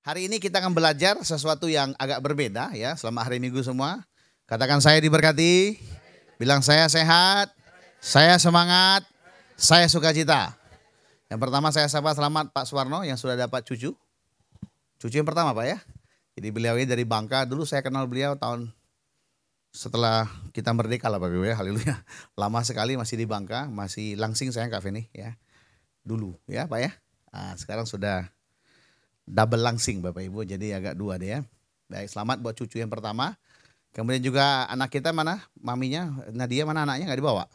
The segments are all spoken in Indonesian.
Hari ini kita akan belajar sesuatu yang agak berbeda ya. Selama hari Minggu semua. Katakan saya diberkati. Bilang saya sehat. Saya semangat. Saya sukacita. Yang pertama saya sapa selamat Pak Suwarno yang sudah dapat cucu. Cucu yang pertama Pak ya. Jadi beliau ini dari Bangka. Dulu saya kenal beliau tahun setelah kita merdeka lah Pak Ibu ya. Haleluya. Lama sekali masih di Bangka. Masih langsing saya Kak Feni ya. Dulu ya Pak ya. Nah, sekarang sudah double langsing Bapak Ibu, jadi agak dua deh ya. Baik, selamat buat cucu yang pertama. Kemudian juga anak kita mana? Maminya, Nadia mana anaknya nggak dibawa?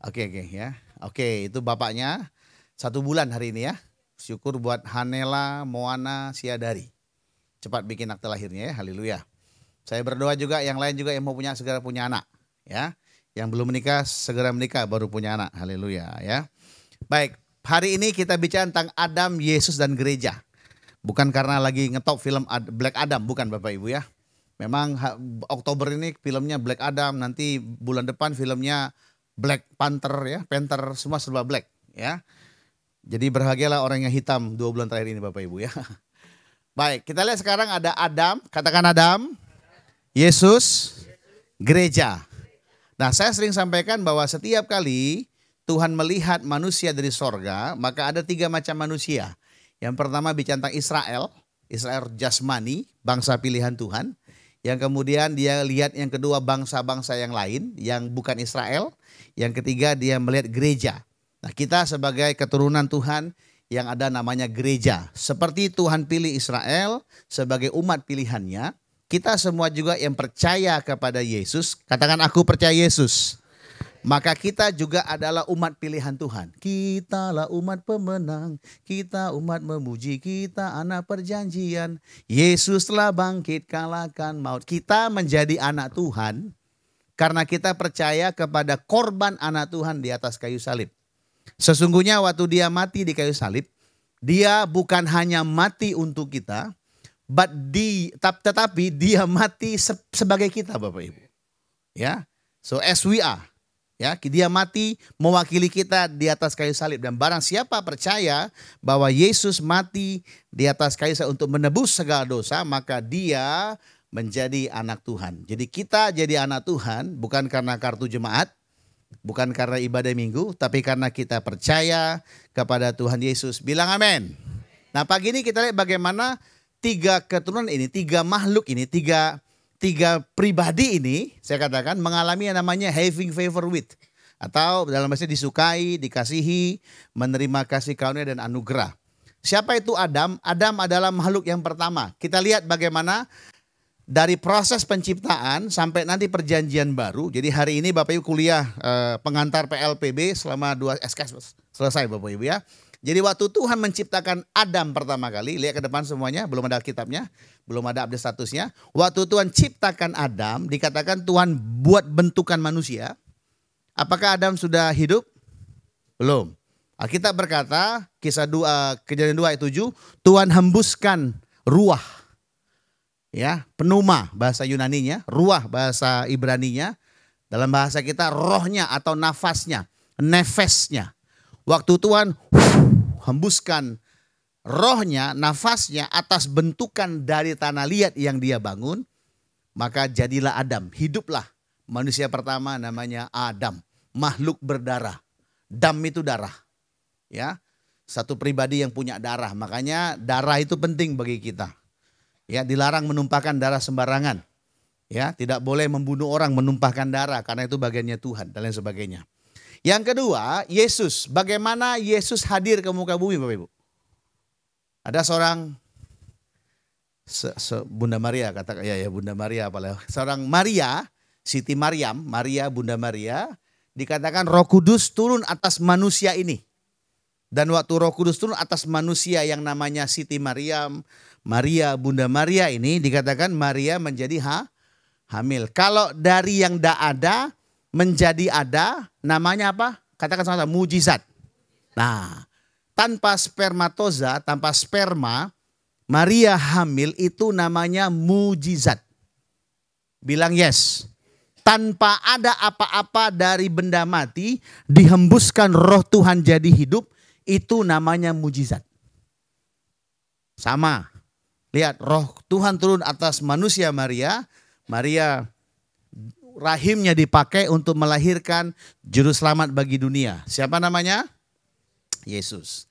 Oke ya. Oke, itu bapaknya 1 bulan hari ini ya. Syukur buat Hanela Moana Siadari. Cepat bikin akte lahirnya ya, haleluya. Saya berdoa juga yang lain juga yang mau punya segera punya anak ya. Yang belum menikah segera menikah baru punya anak, haleluya ya. Baik, hari ini kita bicara tentang Adam, Yesus dan gereja. Bukan karena lagi ngetop film Black Adam, bukan Bapak Ibu ya. Memang Oktober ini filmnya Black Adam, nanti bulan depan filmnya Black Panther ya, Panther semua serba black ya. Jadi berbahagialah orang yang hitam 2 bulan terakhir ini Bapak Ibu ya. Baik, kita lihat sekarang ada Adam, katakan Adam, Yesus, gereja. Nah saya sering sampaikan bahwa setiap kali Tuhan melihat manusia dari sorga, maka ada 3 macam manusia. Yang pertama bicara tentang Israel jasmani, bangsa pilihan Tuhan. Yang kemudian dia lihat yang kedua bangsa-bangsa yang lain yang bukan Israel. Yang ketiga dia melihat gereja. Nah kita sebagai keturunan Tuhan yang ada namanya gereja. Seperti Tuhan pilih Israel sebagai umat pilihannya. Kita semua juga yang percaya kepada Yesus. Katakan aku percaya Yesus. Maka kita juga adalah umat pilihan Tuhan. Kitalah umat pemenang, kita umat memuji, kita anak perjanjian. Yesus telah bangkit kalahkan maut. Kita menjadi anak Tuhan karena kita percaya kepada korban anak Tuhan di atas kayu salib. Sesungguhnya waktu dia mati di kayu salib, dia bukan hanya mati untuk kita, tetapi dia mati sebagai kita Bapak Ibu. Ya, so as we are. Ya, dia mati mewakili kita di atas kayu salib. Dan barang siapa percaya bahwa Yesus mati di atas kayu salib untuk menebus segala dosa, maka dia menjadi anak Tuhan. Jadi kita jadi anak Tuhan bukan karena kartu jemaat, bukan karena ibadah minggu, tapi karena kita percaya kepada Tuhan Yesus. Bilang amin. Nah pagi ini kita lihat bagaimana 3 keturunan ini, 3 makhluk ini, tiga pribadi ini saya katakan mengalami yang namanya having favor with, atau dalam bahasa disukai, dikasihi, menerima kasih karunia dan anugerah. Siapa itu Adam? Adam adalah makhluk yang pertama. Kita lihat bagaimana dari proses penciptaan sampai nanti perjanjian baru. Jadi hari ini Bapak Ibu kuliah pengantar PLPB selama 2 SKS selesai Bapak Ibu ya. Jadi waktu Tuhan menciptakan Adam pertama kali, lihat ke depan semuanya, belum ada kitabnya, belum ada update statusnya. Waktu Tuhan ciptakan Adam, dikatakan Tuhan buat bentukan manusia. Apakah Adam sudah hidup? Belum. Alkitab berkata, Kejadian 2 ayat 7, Tuhan hembuskan ruah. Ya, pneuma bahasa Yunaninya, ruah bahasa Ibraninya, dalam bahasa kita rohnya atau nafasnya, nefesnya. Waktu Tuhan hembuskan rohnya, nafasnya atas bentukan dari tanah liat yang dia bangun, maka jadilah Adam, hiduplah manusia pertama namanya Adam, makhluk berdarah. Dam itu darah. Ya, satu pribadi yang punya darah, makanya darah itu penting bagi kita. Ya, dilarang menumpahkan darah sembarangan. Ya, tidak boleh membunuh orang menumpahkan darah karena itu bagiannya Tuhan dan lain sebagainya. Yang kedua, Yesus. Bagaimana Yesus hadir ke muka bumi Bapak Ibu? Ada seorang Bunda Maria, kata ya Bunda Maria apalagi. Seorang Maria, Siti Maryam, Maria Bunda Maria, dikatakan Roh Kudus turun atas manusia ini. Dan waktu Roh Kudus turun atas manusia yang namanya Siti Maryam, Maria Bunda Maria ini, dikatakan Maria menjadi hamil. Kalau dari yang tidak ada menjadi ada, namanya apa? Katakan sama-sama, mujizat. Nah, tanpa spermatoza, tanpa sperma, Maria hamil itu namanya mujizat. Bilang yes. Tanpa ada apa-apa dari benda mati, dihembuskan roh Tuhan jadi hidup, itu namanya mujizat. Sama. Lihat, roh Tuhan turun atas manusia Maria. Maria rahimnya dipakai untuk melahirkan juru selamat bagi dunia. Siapa namanya? Yesus.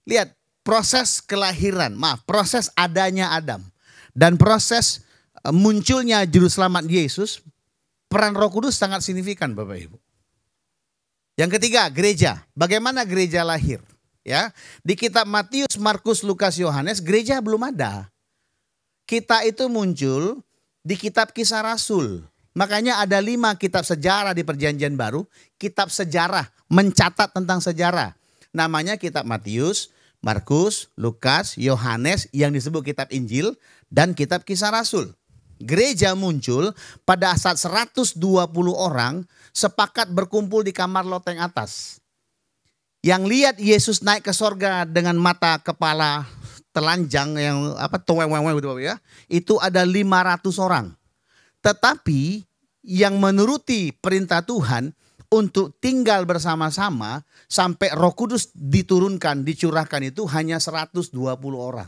Lihat, proses kelahiran, proses adanya Adam. Dan proses munculnya juru selamat Yesus, peran Roh Kudus sangat signifikan Bapak Ibu. Yang ketiga, gereja. Bagaimana gereja lahir? Ya, di kitab Matius, Markus, Lukas, Yohanes, gereja belum ada. Kita itu muncul di kitab Kisah Rasul. Makanya ada 5 kitab sejarah di Perjanjian Baru, kitab sejarah, mencatat tentang sejarah. Namanya kitab Matius, Markus, Lukas, Yohanes yang disebut kitab Injil dan kitab Kisah Rasul. Gereja muncul pada saat 120 orang sepakat berkumpul di kamar loteng atas. Yang lihat Yesus naik ke sorga dengan mata kepala telanjang yang gitu ya, itu ada 500 orang. Tetapi yang menuruti perintah Tuhan untuk tinggal bersama-sama sampai Roh Kudus diturunkan, dicurahkan itu hanya 120 orang.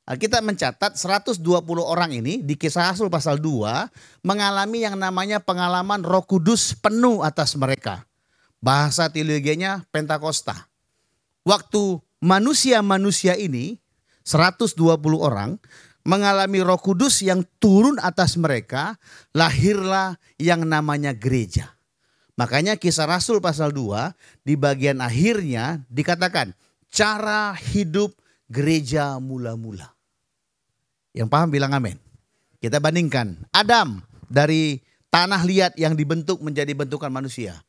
Kita mencatat 120 orang ini di Kisah Rasul pasal 2 mengalami yang namanya pengalaman Roh Kudus penuh atas mereka. Bahasa teologianya Pentakosta. Waktu manusia-manusia ini 120 orang mengalami Roh Kudus yang turun atas mereka, lahirlah yang namanya gereja. Makanya Kisah Rasul pasal 2 di bagian akhirnya dikatakan cara hidup gereja mula-mula. Yang paham bilang amin. Kita bandingkan Adam dari tanah liat yang dibentuk menjadi bentukan manusia.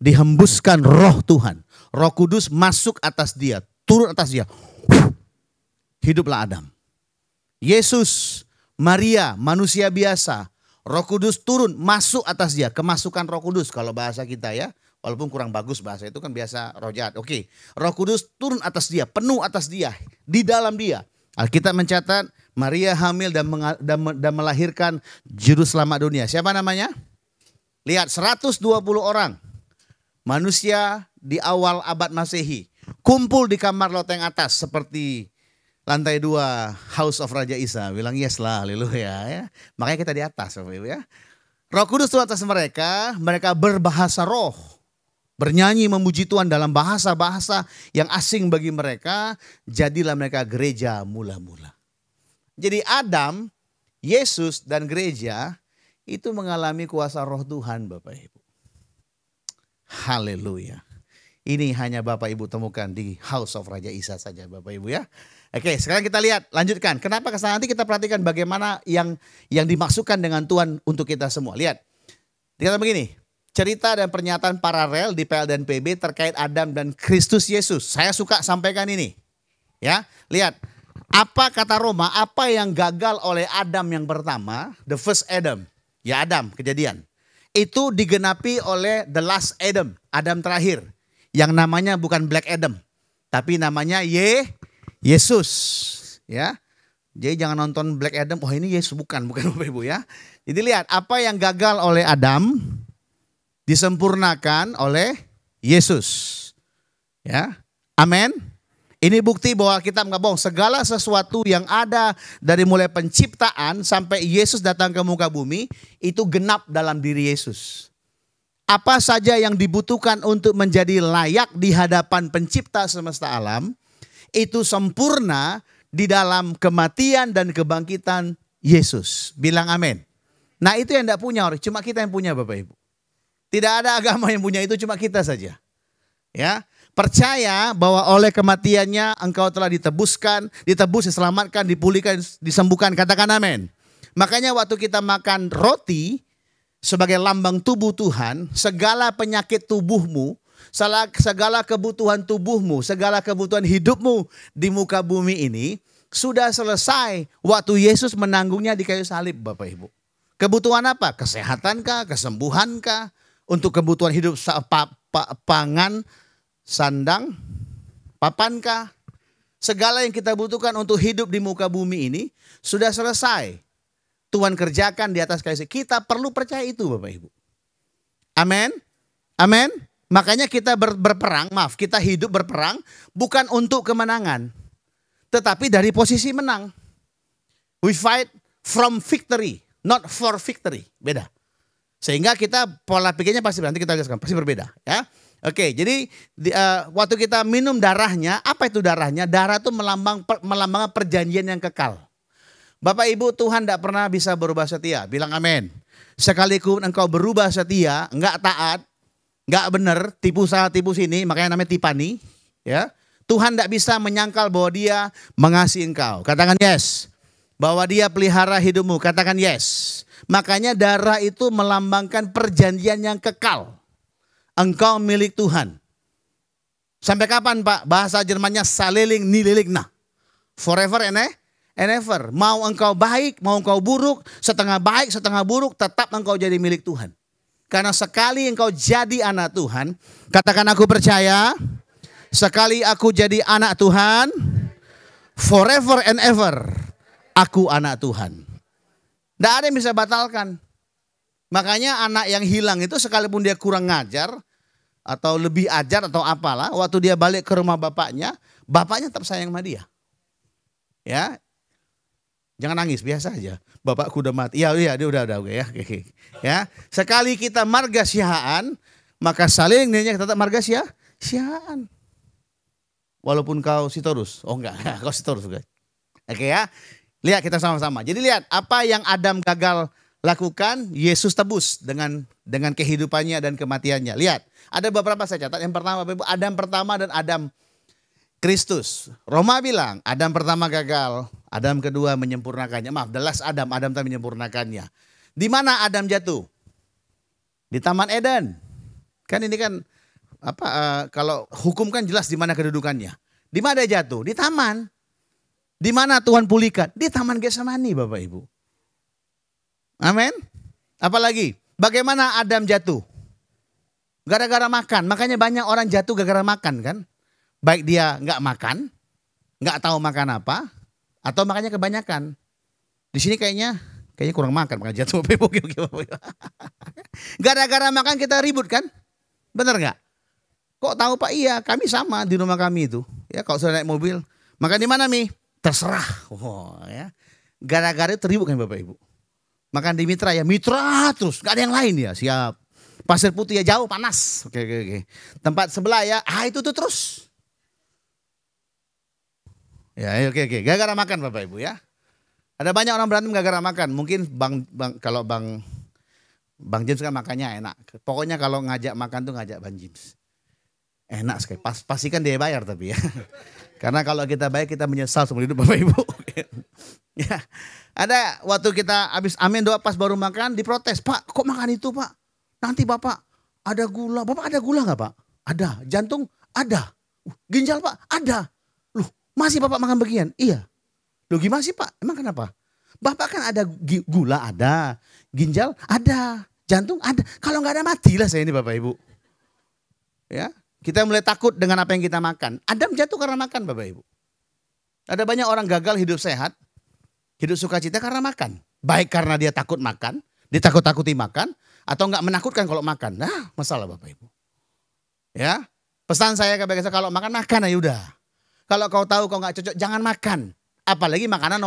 Dihembuskan roh Tuhan. Roh Kudus masuk atas dia, turun atas dia. Hiduplah Adam. Yesus, Maria, manusia biasa. Roh Kudus turun, masuk atas dia. Kemasukan Roh Kudus kalau bahasa kita ya. Walaupun kurang bagus bahasa itu kan biasa roh jahat. Oke, Roh Kudus turun atas dia, penuh atas dia, di dalam dia. Alkitab mencatat Maria hamil dan melahirkan juru selamat dunia. Siapa namanya? Lihat 120 orang. Manusia di awal abad Masehi kumpul di kamar loteng atas seperti lantai 2 House of Raja Isa. Bilang yes lah, haleluya ya. Makanya kita di atas Bapak Ibu ya. Roh Kudus turun atas mereka, mereka berbahasa roh. Bernyanyi memuji Tuhan dalam bahasa-bahasa yang asing bagi mereka. Jadilah mereka gereja mula-mula. Jadi Adam, Yesus dan gereja itu mengalami kuasa roh Tuhan Bapak Ibu. Haleluya. Ini hanya Bapak Ibu temukan di House of Raja Isa saja Bapak Ibu ya. Oke, sekarang kita lihat, lanjutkan. Kenapa kesana nanti kita perhatikan bagaimana yang dimaksudkan dengan Tuhan untuk kita semua. Lihat, dikatakan begini, cerita dan pernyataan paralel di PL dan PB terkait Adam dan Kristus Yesus. Saya suka sampaikan ini. Ya, lihat, apa kata Roma, apa yang gagal oleh Adam yang pertama, the first Adam, ya Adam, kejadian. Itu digenapi oleh the last Adam, Adam terakhir. Yang namanya bukan Black Adam, tapi namanya Yesus. Ya, jadi jangan nonton Black Adam, oh ini Yesus, bukan Bapak Ibu ya. Jadi lihat, apa yang gagal oleh Adam, disempurnakan oleh Yesus. Ya, amin. Ini bukti bahwa kita nggak bohong. Segala sesuatu yang ada dari mulai penciptaan sampai Yesus datang ke muka bumi itu genap dalam diri Yesus. Apa saja yang dibutuhkan untuk menjadi layak di hadapan pencipta semesta alam itu sempurna di dalam kematian dan kebangkitan Yesus. Bilang amin. Nah itu yang tidak punya orang, cuma kita yang punya Bapak Ibu. Tidak ada agama yang punya itu, cuma kita saja. Ya. Percaya bahwa oleh kematiannya engkau telah ditebus, diselamatkan, dipulihkan, disembuhkan. Katakan amin. Makanya waktu kita makan roti sebagai lambang tubuh Tuhan, segala penyakit tubuhmu, segala kebutuhan tubuhmu, segala kebutuhan hidupmu di muka bumi ini sudah selesai waktu Yesus menanggungnya di kayu salib Bapak Ibu. Kebutuhan apa? Kesehatankah? Kesembuhankah? Untuk kebutuhan hidup pangan, sandang, papankah? Segala yang kita butuhkan untuk hidup di muka bumi ini sudah selesai. Tuhan kerjakan di atas kayu salib. Kita perlu percaya itu Bapak Ibu. Amin. Amin. Makanya kita berperang, kita hidup berperang bukan untuk kemenangan. Tetapi dari posisi menang. We fight from victory, not for victory. Beda. Sehingga kita pola pikirnya pasti nanti kita jelaskan pasti berbeda, ya. Oke, jadi waktu kita minum darahnya, apa itu darahnya? Darah itu melambangkan perjanjian yang kekal. Bapak Ibu, Tuhan tidak pernah bisa berubah setia. Bilang amin. Sekalipun engkau berubah setia, enggak taat, enggak benar, tipu sana tipu sini, makanya namanya tipani, ya. Tuhan tidak bisa menyangkal bahwa Dia mengasihi engkau. Katakan yes. Bahwa Dia pelihara hidupmu. Katakan yes. Makanya darah itu melambangkan perjanjian yang kekal. Engkau milik Tuhan. Sampai kapan Pak? Bahasa Jermannya saliling nililigna. Forever and ever. Mau engkau baik, mau engkau buruk, setengah baik, setengah buruk, tetap engkau jadi milik Tuhan. Karena sekali engkau jadi anak Tuhan, katakan aku percaya, sekali aku jadi anak Tuhan, forever and ever, aku anak Tuhan. Tidak ada yang bisa batalkan. Makanya anak yang hilang itu sekalipun dia kurang ngajar atau lebih ajar atau apalah, waktu dia balik ke rumah bapaknya tetap sayang sama dia. Ya, jangan nangis, biasa aja. Bapakku udah mati. Iya, dia udah oke ya. Ya, sekali kita marga sihaan, maka saling nilainya tetap marga sihaan. Walaupun kau sitorus, oh enggak, kau sitorus juga. Oke ya, lihat kita sama-sama. Jadi lihat apa yang Adam gagal lakukan, Yesus tebus dengan kehidupannya dan kematiannya. Lihat, ada beberapa saya catat. Yang pertama, Adam pertama dan Adam Kristus. Roma bilang, Adam pertama gagal, Adam kedua menyempurnakannya. Maaf, the last Adam tak menyempurnakannya. Di mana Adam jatuh? Di Taman Eden. Kan ini kan kalau hukum kan jelas di mana kedudukannya. Di mana dia jatuh? Di taman. Di mana Tuhan pulihkan? Di Taman Getsemani, Bapak Ibu. Amin. Apalagi, bagaimana Adam jatuh? Gara-gara makan. Makanya banyak orang jatuh gara-gara makan kan. Baik dia nggak makan, nggak tahu makan apa, atau makannya kebanyakan. Di sini kayaknya kurang makan, makanya jatuh. Gara-gara makan kita ribut kan? Benar nggak? Kok tahu Pak? Iya, kami sama di rumah kami itu. Ya kalau sudah naik mobil, makan di mana Mi? Terserah. Oh, ya. Gara-gara itu ribut kan Bapak Ibu. Makan di Mitra ya, Mitra terus, gak ada yang lain ya, siap. Pasir Putih ya jauh, panas. Oke. Tempat sebelah ya, itu tuh terus. Ya, oke. Gara-gara makan Bapak Ibu ya. Ada banyak orang berantem gara-gara makan. Mungkin kalau Bang James kan makannya enak. Pokoknya kalau ngajak makan tuh ngajak Bang James. Enak sekali. Pastikan dia bayar tapi ya. Karena kalau kita bayar kita menyesal seumur hidup Bapak Ibu. Ya. Ada waktu kita habis amin doa pas baru makan diprotes. Pak kok makan itu Pak? Nanti Bapak ada gula. Bapak ada gula gak Pak? Ada. Jantung? Ada. Ginjal Pak? Ada. Loh masih Bapak makan bagian? Iya. Loh gimana sih Pak? Emang kenapa? Bapak kan ada gula ada. Ginjal ada. Jantung ada. Kalau gak ada matilah saya ini Bapak Ibu. Ya. Kita mulai takut dengan apa yang kita makan. Adam jatuh karena makan Bapak Ibu. Ada banyak orang gagal hidup sehat. Hidup sukacita karena makan. Baik karena dia takut makan, ditakut-takuti makan, atau enggak menakutkan kalau makan. Nah, masalah Bapak Ibu. Ya, pesan saya kepada saya kalau makan aja udah. Kalau kau tahu kau enggak cocok, jangan makan. Apalagi makanan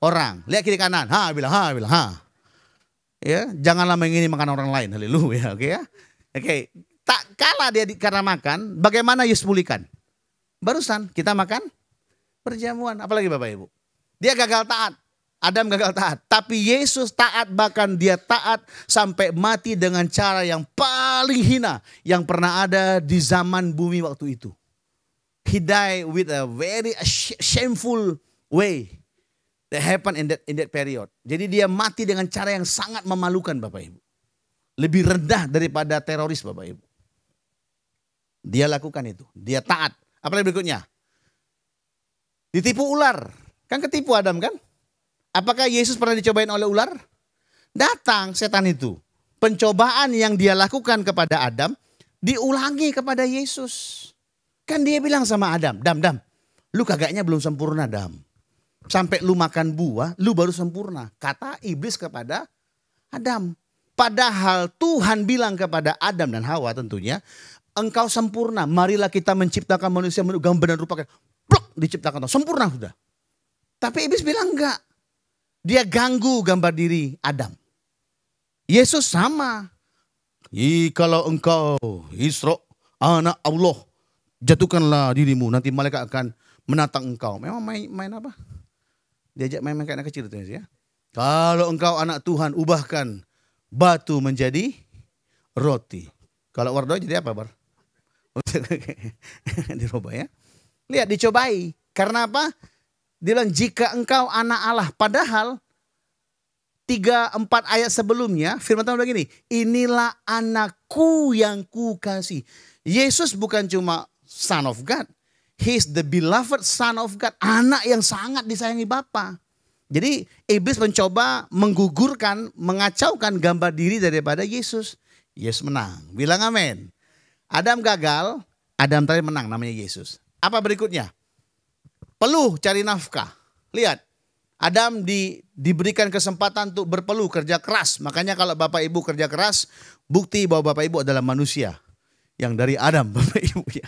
orang. Lihat kiri kanan, bilang. Ya, janganlah mengingini makan orang lain. Haleluya, oke ya. Oke, tak kalah dia karena makan, bagaimana Yesus pulihkan? Barusan kita makan perjamuan, apalagi Bapak Ibu. Dia gagal taat. Adam gagal taat. Tapi Yesus taat, bahkan dia taat sampai mati dengan cara yang paling hina yang pernah ada di zaman bumi waktu itu. He died with a very shameful way that happened in that period. Jadi dia mati dengan cara yang sangat memalukan Bapak Ibu. Lebih rendah daripada teroris Bapak Ibu. Dia lakukan itu. Dia taat. Apalagi berikutnya? Ditipu ular. Kan ketipu Adam kan? Apakah Yesus pernah dicobain oleh ular? Datang setan itu. Pencobaan yang dia lakukan kepada Adam diulangi kepada Yesus. Kan dia bilang sama Adam, Dam, lu kagaknya belum sempurna Dam. Sampai lu makan buah, lu baru sempurna. Kata iblis kepada Adam. Padahal Tuhan bilang kepada Adam dan Hawa tentunya, engkau sempurna, marilah kita menciptakan manusia menurut gambar dan rupa. Plok, diciptakan, sempurna sudah. Tapi iblis bilang enggak. dia ganggu gambar diri Adam. Yesus sama. Kalau engkau Isra anak Allah, jatuhkanlah dirimu, nanti malaikat akan menatang engkau. Memang main apa? Diajak main kayak anak kecil itu ya. Kalau engkau anak Tuhan, ubahkan batu menjadi roti. Kalau wardo jadi apa, Bar? Dirubah ya. Lihat, dicobai. Karena apa? Dia bilang jika engkau anak Allah. Padahal 3-4 ayat sebelumnya firman Tuhan begini, inilah anakku yang kukasih. Yesus bukan cuma Son of God, He is the beloved Son of God, anak yang sangat disayangi Bapa. Jadi iblis mencoba menggugurkan, mengacaukan gambar diri daripada Yesus. Yesus menang, bilang amin. Adam gagal, Adam tadi menang, namanya Yesus. Apa berikutnya? Peluh cari nafkah. Lihat. Adam diberikan kesempatan untuk berpeluh, kerja keras. Makanya kalau Bapak Ibu kerja keras, bukti bahwa Bapak Ibu adalah manusia. Yang dari Adam, Bapak Ibu ya.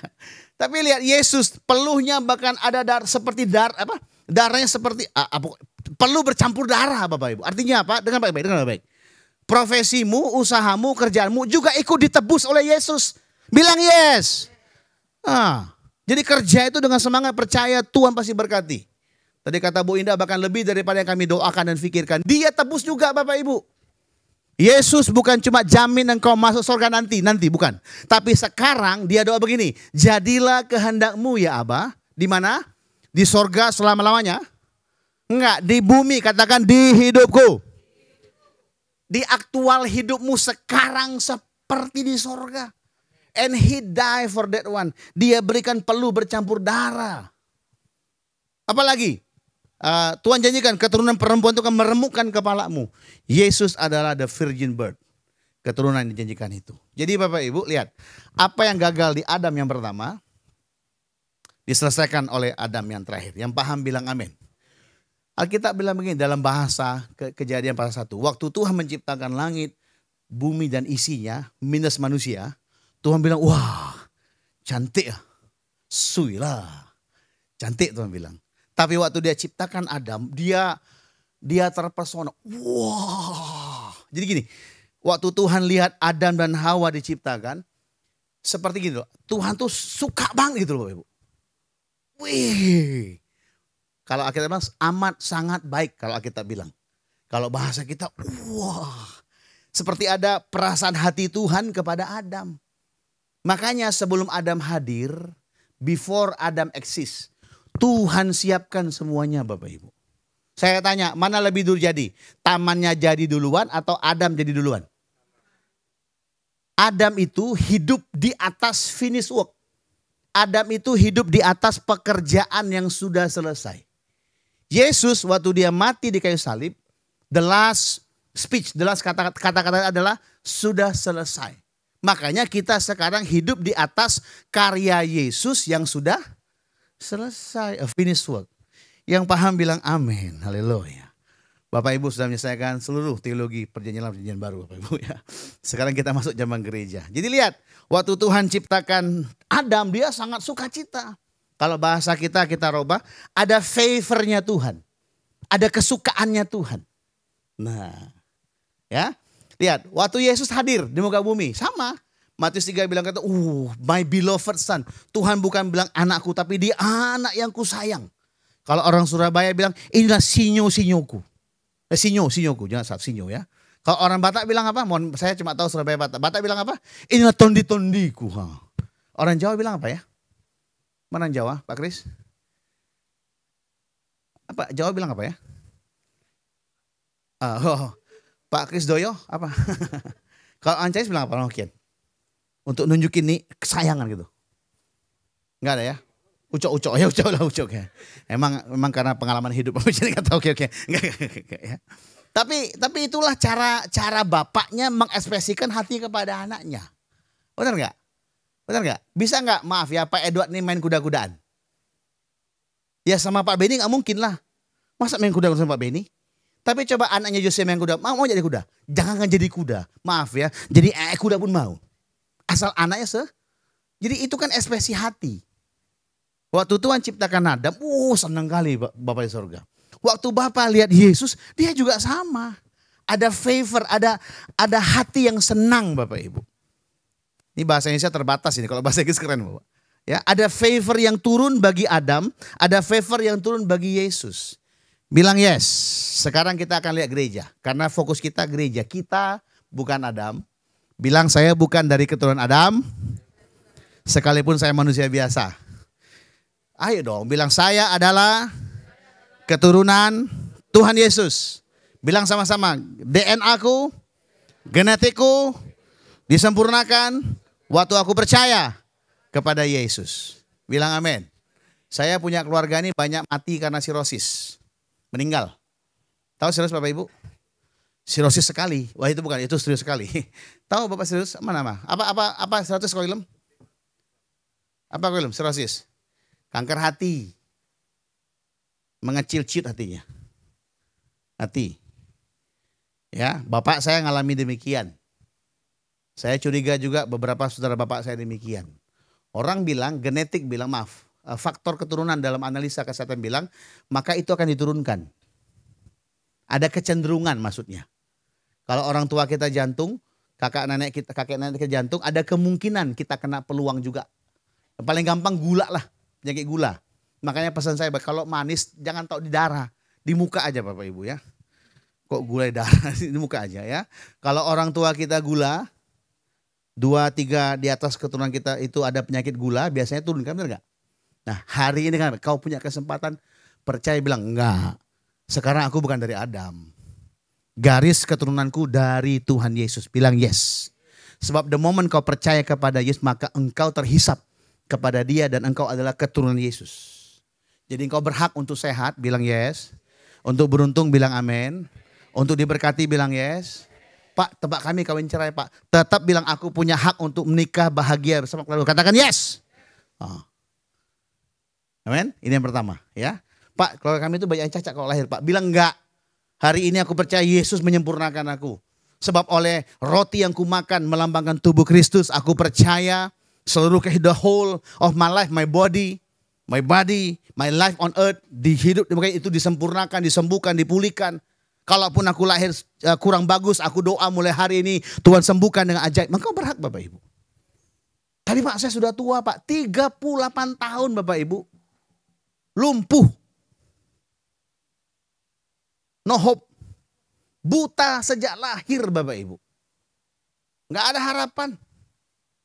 Tapi lihat Yesus, peluhnya bahkan ada seperti darahnya seperti, peluh bercampur darah Bapak Ibu. Artinya apa? Dengan baik-baik. Profesimu, usahamu, kerjaanmu juga ikut ditebus oleh Yesus. Bilang yes. Jadi kerja itu dengan semangat percaya Tuhan pasti berkati. Tadi kata Bu Indah bahkan lebih daripada yang kami doakan dan pikirkan. Dia tebus juga Bapak Ibu. Yesus bukan cuma jamin engkau masuk surga nanti bukan. Tapi sekarang dia doa begini. Jadilah kehendakmu ya Aba. Di mana? Di surga selama-lamanya? Enggak, di bumi, katakan di hidupku. Di aktual hidupmu sekarang seperti di surga. And he died for that one. Dia berikan peluh bercampur darah. Apalagi? Tuhan janjikan keturunan perempuan itu akan meremukkan kepalamu. Yesus adalah the virgin birth. Keturunan yang dijanjikan itu. Jadi Bapak Ibu lihat. Apa yang gagal di Adam yang pertama. Diselesaikan oleh Adam yang terakhir. Yang paham bilang amin. Alkitab bilang begini dalam bahasa Kejadian pasal 1. Waktu Tuhan menciptakan langit, bumi dan isinya minus manusia. Tuhan bilang wah cantik ya. Sui lah. Cantik Tuhan bilang. Tapi waktu dia ciptakan Adam, dia terpesona. Wah. Jadi gini, waktu Tuhan lihat Adam dan Hawa diciptakan, seperti gitu. Tuhan tuh suka banget gitu loh Bapak Ibu. Wih. Kalau Alkitab bilang amat sangat baik kalau Alkitab bilang. Kalau bahasa kita, wah. Seperti ada perasaan hati Tuhan kepada Adam. Makanya sebelum Adam hadir, before Adam exist, Tuhan siapkan semuanya Bapak Ibu. Saya tanya, mana lebih dulu jadi? Tamannya jadi duluan atau Adam jadi duluan? Adam itu hidup di atas finish work. Adam itu hidup di atas pekerjaan yang sudah selesai. Yesus waktu dia mati di kayu salib, the last speech, the last kata-kata adalah sudah selesai. Makanya kita sekarang hidup di atas karya Yesus yang sudah selesai, a finished work. Yang paham bilang amin, haleluya. Bapak Ibu sudah menyelesaikan seluruh teologi perjanjian lama perjanjian baru Bapak Ibu ya. Sekarang kita masuk zaman gereja. Jadi lihat, waktu Tuhan ciptakan Adam, dia sangat sukacita. Kalau bahasa kita rubah, ada favornya Tuhan. Ada kesukaannya Tuhan. Nah, ya. Lihat, waktu Yesus hadir di muka bumi, sama. Matius 3 bilang kata, my beloved son. Tuhan bukan bilang anakku, tapi dia anak yang kusayang. Kalau orang Surabaya bilang, inilah sinyo-sinyoku. Sinyo-sinyoku, jangan salah sinyo ya. Kalau orang Batak bilang apa? Saya cuma tahu Surabaya Batak. Batak bilang apa? Inilah tondi-tondiku. Orang Jawa bilang apa ya? Mana yang Jawa, Pak Kris? Apa Jawa bilang apa ya? Pak Kris Doyo apa? Kalau Ancais bilang apa? Mungkin untuk nunjukin nih kesayangan gitu. Enggak ada ya? Ucok-ucok ya, ucok ya. Emang karena pengalaman hidup jadi kata oke. Enggak ya. Tapi itulah cara bapaknya mengekspresikan hati kepada anaknya. Benar enggak? Benar enggak? Bisa enggak? Maaf ya, Pak Edward nih main kuda-kudaan. Ya sama Pak Beni enggak mungkin lah. Masa main kuda sama Pak Beni? Tapi coba anaknya Jose main kuda, mau jadi kuda. Jangan jadi kuda. Maaf ya, jadi kuda pun mau. Asal anaknya jadi itu kan ekspresi hati. Waktu Tuhan ciptakan Adam, senang kali Bapak di surga. Waktu Bapa lihat Yesus, dia juga sama. Ada favor, ada hati yang senang Bapak Ibu. Ini bahasa Indonesia terbatas ini, kalau bahasa Inggris keren Bapak. Ya, ada favor yang turun bagi Adam, ada favor yang turun bagi Yesus. Bilang yes. Sekarang kita akan lihat gereja. Karena fokus kita gereja. Kita bukan Adam. Bilang saya bukan dari keturunan Adam. Sekalipun saya manusia biasa. Ayo dong, bilang saya adalah keturunan Tuhan Yesus. Bilang sama-sama, DNA ku, genetikku disempurnakan waktu aku percaya kepada Yesus. Bilang amin. Saya punya keluarga ini banyak mati karena sirosis. Meninggal. Tahu sirosis Bapak Ibu? Sirosis sekali. Wah itu bukan, itu serius sekali. Tahu Bapak serius? Mana? Apa sirosis koilem? Apa koilem? Sirosis. Kanker hati. Mengecil ciut hatinya. Hati. Ya, bapak saya ngalami demikian. Saya curiga juga beberapa saudara bapak saya demikian. Orang bilang, genetik bilang maaf. Faktor keturunan dalam analisa kesehatan bilang, maka itu akan diturunkan. Ada kecenderungan maksudnya. Kalau orang tua kita jantung, kakek nenek kita jantung, ada kemungkinan kita kena peluang juga. Yang paling gampang gula lah. Penyakit gula. Makanya pesan saya, kalau manis jangan tahu di darah. Di muka aja Bapak Ibu ya. Kok gula di darah? Di muka aja ya. Kalau orang tua kita gula, 2-3 di atas keturunan kita itu ada penyakit gula, biasanya turun kan benar gak? Nah hari ini kan kau punya kesempatan percaya bilang enggak. Sekarang aku bukan dari Adam. Garis keturunanku dari Tuhan Yesus. Bilang yes. Sebab the moment kau percaya kepada Yesus maka engkau terhisap kepada dia dan engkau adalah keturunan Yesus. Jadi engkau berhak untuk sehat, bilang yes. Untuk beruntung, bilang amin. Untuk diberkati, bilang yes. Pak, tebak kami kawin cerai Pak. Tetap bilang aku punya hak untuk menikah bahagia bersama keluarga. Katakan yes. Oh. Amin. Ini yang pertama ya. Pak, keluarga kami itu banyak yang cacat kalau lahir Pak. Bilang enggak. Hari ini aku percaya Yesus menyempurnakan aku. Sebab oleh roti yang kumakan melambangkan tubuh Kristus, aku percaya seluruh the whole of my life, my body, my life on earth, itu disempurnakan, disembuhkan, dipulihkan. Kalaupun aku lahir kurang bagus, aku doa mulai hari ini Tuhan sembuhkan dengan ajaib. Maka berhak Bapak Ibu. Tapi Pak saya sudah tua Pak, 38 tahun Bapak Ibu. Lumpuh. No hope. Buta sejak lahir Bapak Ibu. Nggak ada harapan.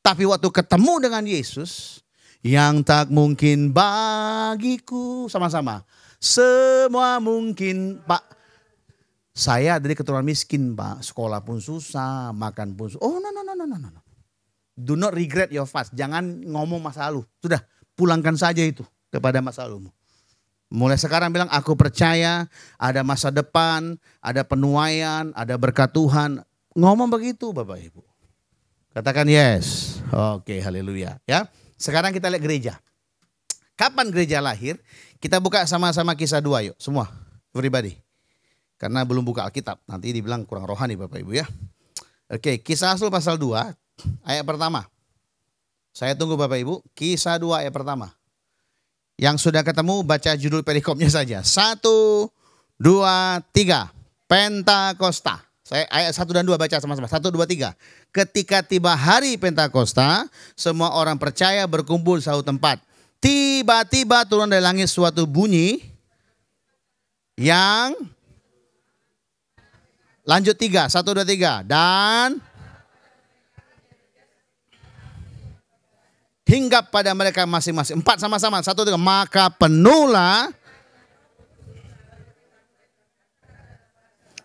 Tapi waktu ketemu dengan Yesus, yang tak mungkin bagiku, sama-sama. Semua mungkin Pak. Saya dari keturunan miskin Pak, sekolah pun susah, makan pun susah. Oh no. Do not regret your past, jangan ngomong masa lalu. Sudah, pulangkan saja itu kepada masa lalumu. Mulai sekarang bilang aku percaya ada masa depan, ada penuaian, ada berkat Tuhan. Ngomong begitu Bapak Ibu. Katakan yes. Oke, haleluya. Ya, sekarang kita lihat gereja. Kapan gereja lahir? Kita buka sama-sama Kisah 2 yuk, semua. Everybody. Karena belum buka Alkitab, nanti dibilang kurang rohani Bapak Ibu ya. Oke, Kisah Rasul pasal 2 ayat pertama. Saya tunggu Bapak Ibu, Kisah 2 ayat pertama. Yang sudah ketemu baca judul perikopnya saja. 1, 2, 3. Pentakosta. Saya ayat 1 dan 2 baca sama-sama. 1, 2, 3. Ketika tiba hari Pentakosta, semua orang percaya berkumpul di suatu tempat. Tiba-tiba turun dari langit suatu bunyi yang lanjut 3. 1, 2, 3. Dan hinggap pada mereka masing-masing. 4 sama-sama. 1, 2, 3. Maka penuhlah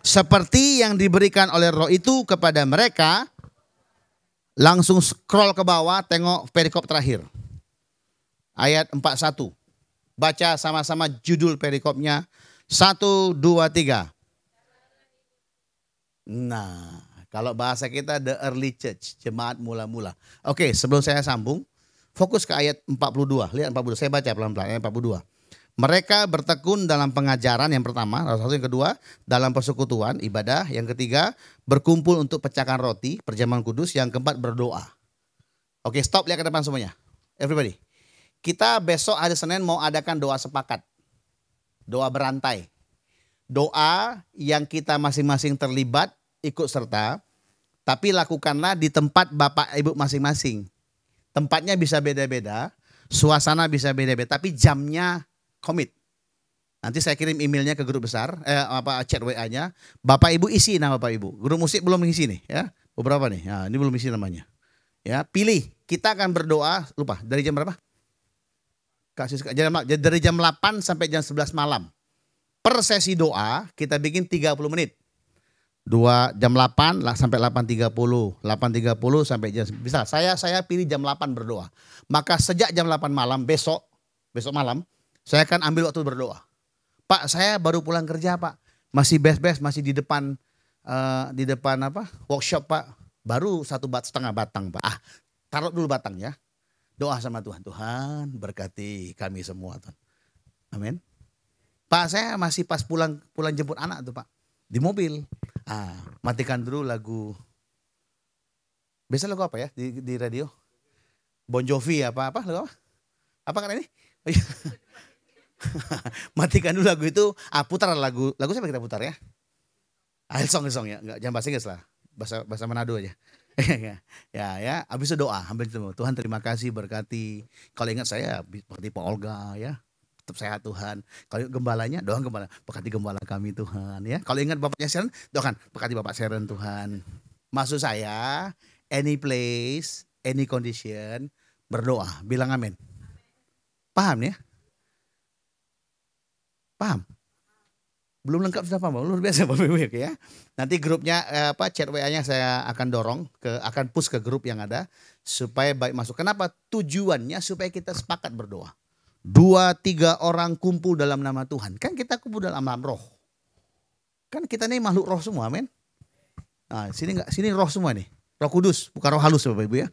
seperti yang diberikan oleh Roh itu kepada mereka. Langsung scroll ke bawah, tengok perikop terakhir. Ayat 41. Baca sama-sama judul perikopnya. 1, 2, 3. Nah, kalau bahasa kita the early church, jemaat mula-mula. Oke, sebelum saya sambung, fokus ke ayat 42. Lihat 42, saya baca pelan-pelan ayat 42. Mereka bertekun dalam pengajaran yang pertama, satu yang kedua, dalam persekutuan, ibadah, yang ketiga, berkumpul untuk pecahkan roti, perjamuan kudus, yang keempat berdoa. Oke, stop, lihat ke depan semuanya. Everybody. Kita besok hari Senin mau adakan doa sepakat. Doa berantai. doa yang kita masing-masing terlibat, ikut serta, tapi lakukanlah di tempat Bapak Ibu masing-masing. Tempatnya bisa beda-beda, suasana bisa beda-beda, tapi jamnya komit. Nanti saya kirim emailnya ke grup besar, chat WA-nya. Bapak Ibu isi nama Bapak Ibu. Grup musik belum isi nih, ya. Beberapa nih, nah, ini belum isi namanya. Ya, pilih. Kita akan berdoa, lupa, dari jam berapa? Dari jam 8 sampai jam 11 malam. Per sesi doa kita bikin 30 menit. Jam 8 sampai 8.30, 8.30 sampai jam bisa. Saya pilih jam 8 berdoa. Maka sejak jam 8 malam besok malam saya akan ambil waktu berdoa. Pak, saya baru pulang kerja, Pak. Masih best masih di depan workshop, Pak. Baru 1,5 batang, Pak. Taruh dulu batang ya. Doa sama Tuhan. Tuhan berkati kami semua, Tuhan. Amin. Pak, saya masih pas pulang jemput anak tuh, Pak. Di mobil. Matikan dulu lagu. Biasa lagu apa ya di radio? Bon Jovi apa lagu apa? Apa kan ini? Oh, iya. Matikan dulu lagu itu. Putar lagu siapa kita putar ya? Hillsong ya. Enggak, jangan bahasa Inggris lah. Bahasa Manado aja. ya, habis itu doa, ambil itu. Tuhan terima kasih berkati. Kalau ingat saya berkati Pak Olga ya. Tetap sehat Tuhan. Kalau gembalanya, doakan gembala, berkati gembala kami Tuhan ya. Kalau ingat Bapaknya Sharon, doakan berkati Bapak Sharon Tuhan. Maksud saya, any place, any condition, berdoa, bilang amin. Paham ya? Paham? Belum lengkap sudah paham, luar biasa Bapak Ibu ya. Nanti grupnya chat WA-nya saya akan dorong akan push ke grup yang ada supaya baik masuk. Kenapa? Tujuannya supaya kita sepakat berdoa. 2-3 orang kumpul dalam nama Tuhan. Kan kita kumpul dalam roh. Kan kita ini makhluk roh semua, amin. Nah, sini roh semua nih. Roh Kudus, bukan roh halus Bapak Ibu ya.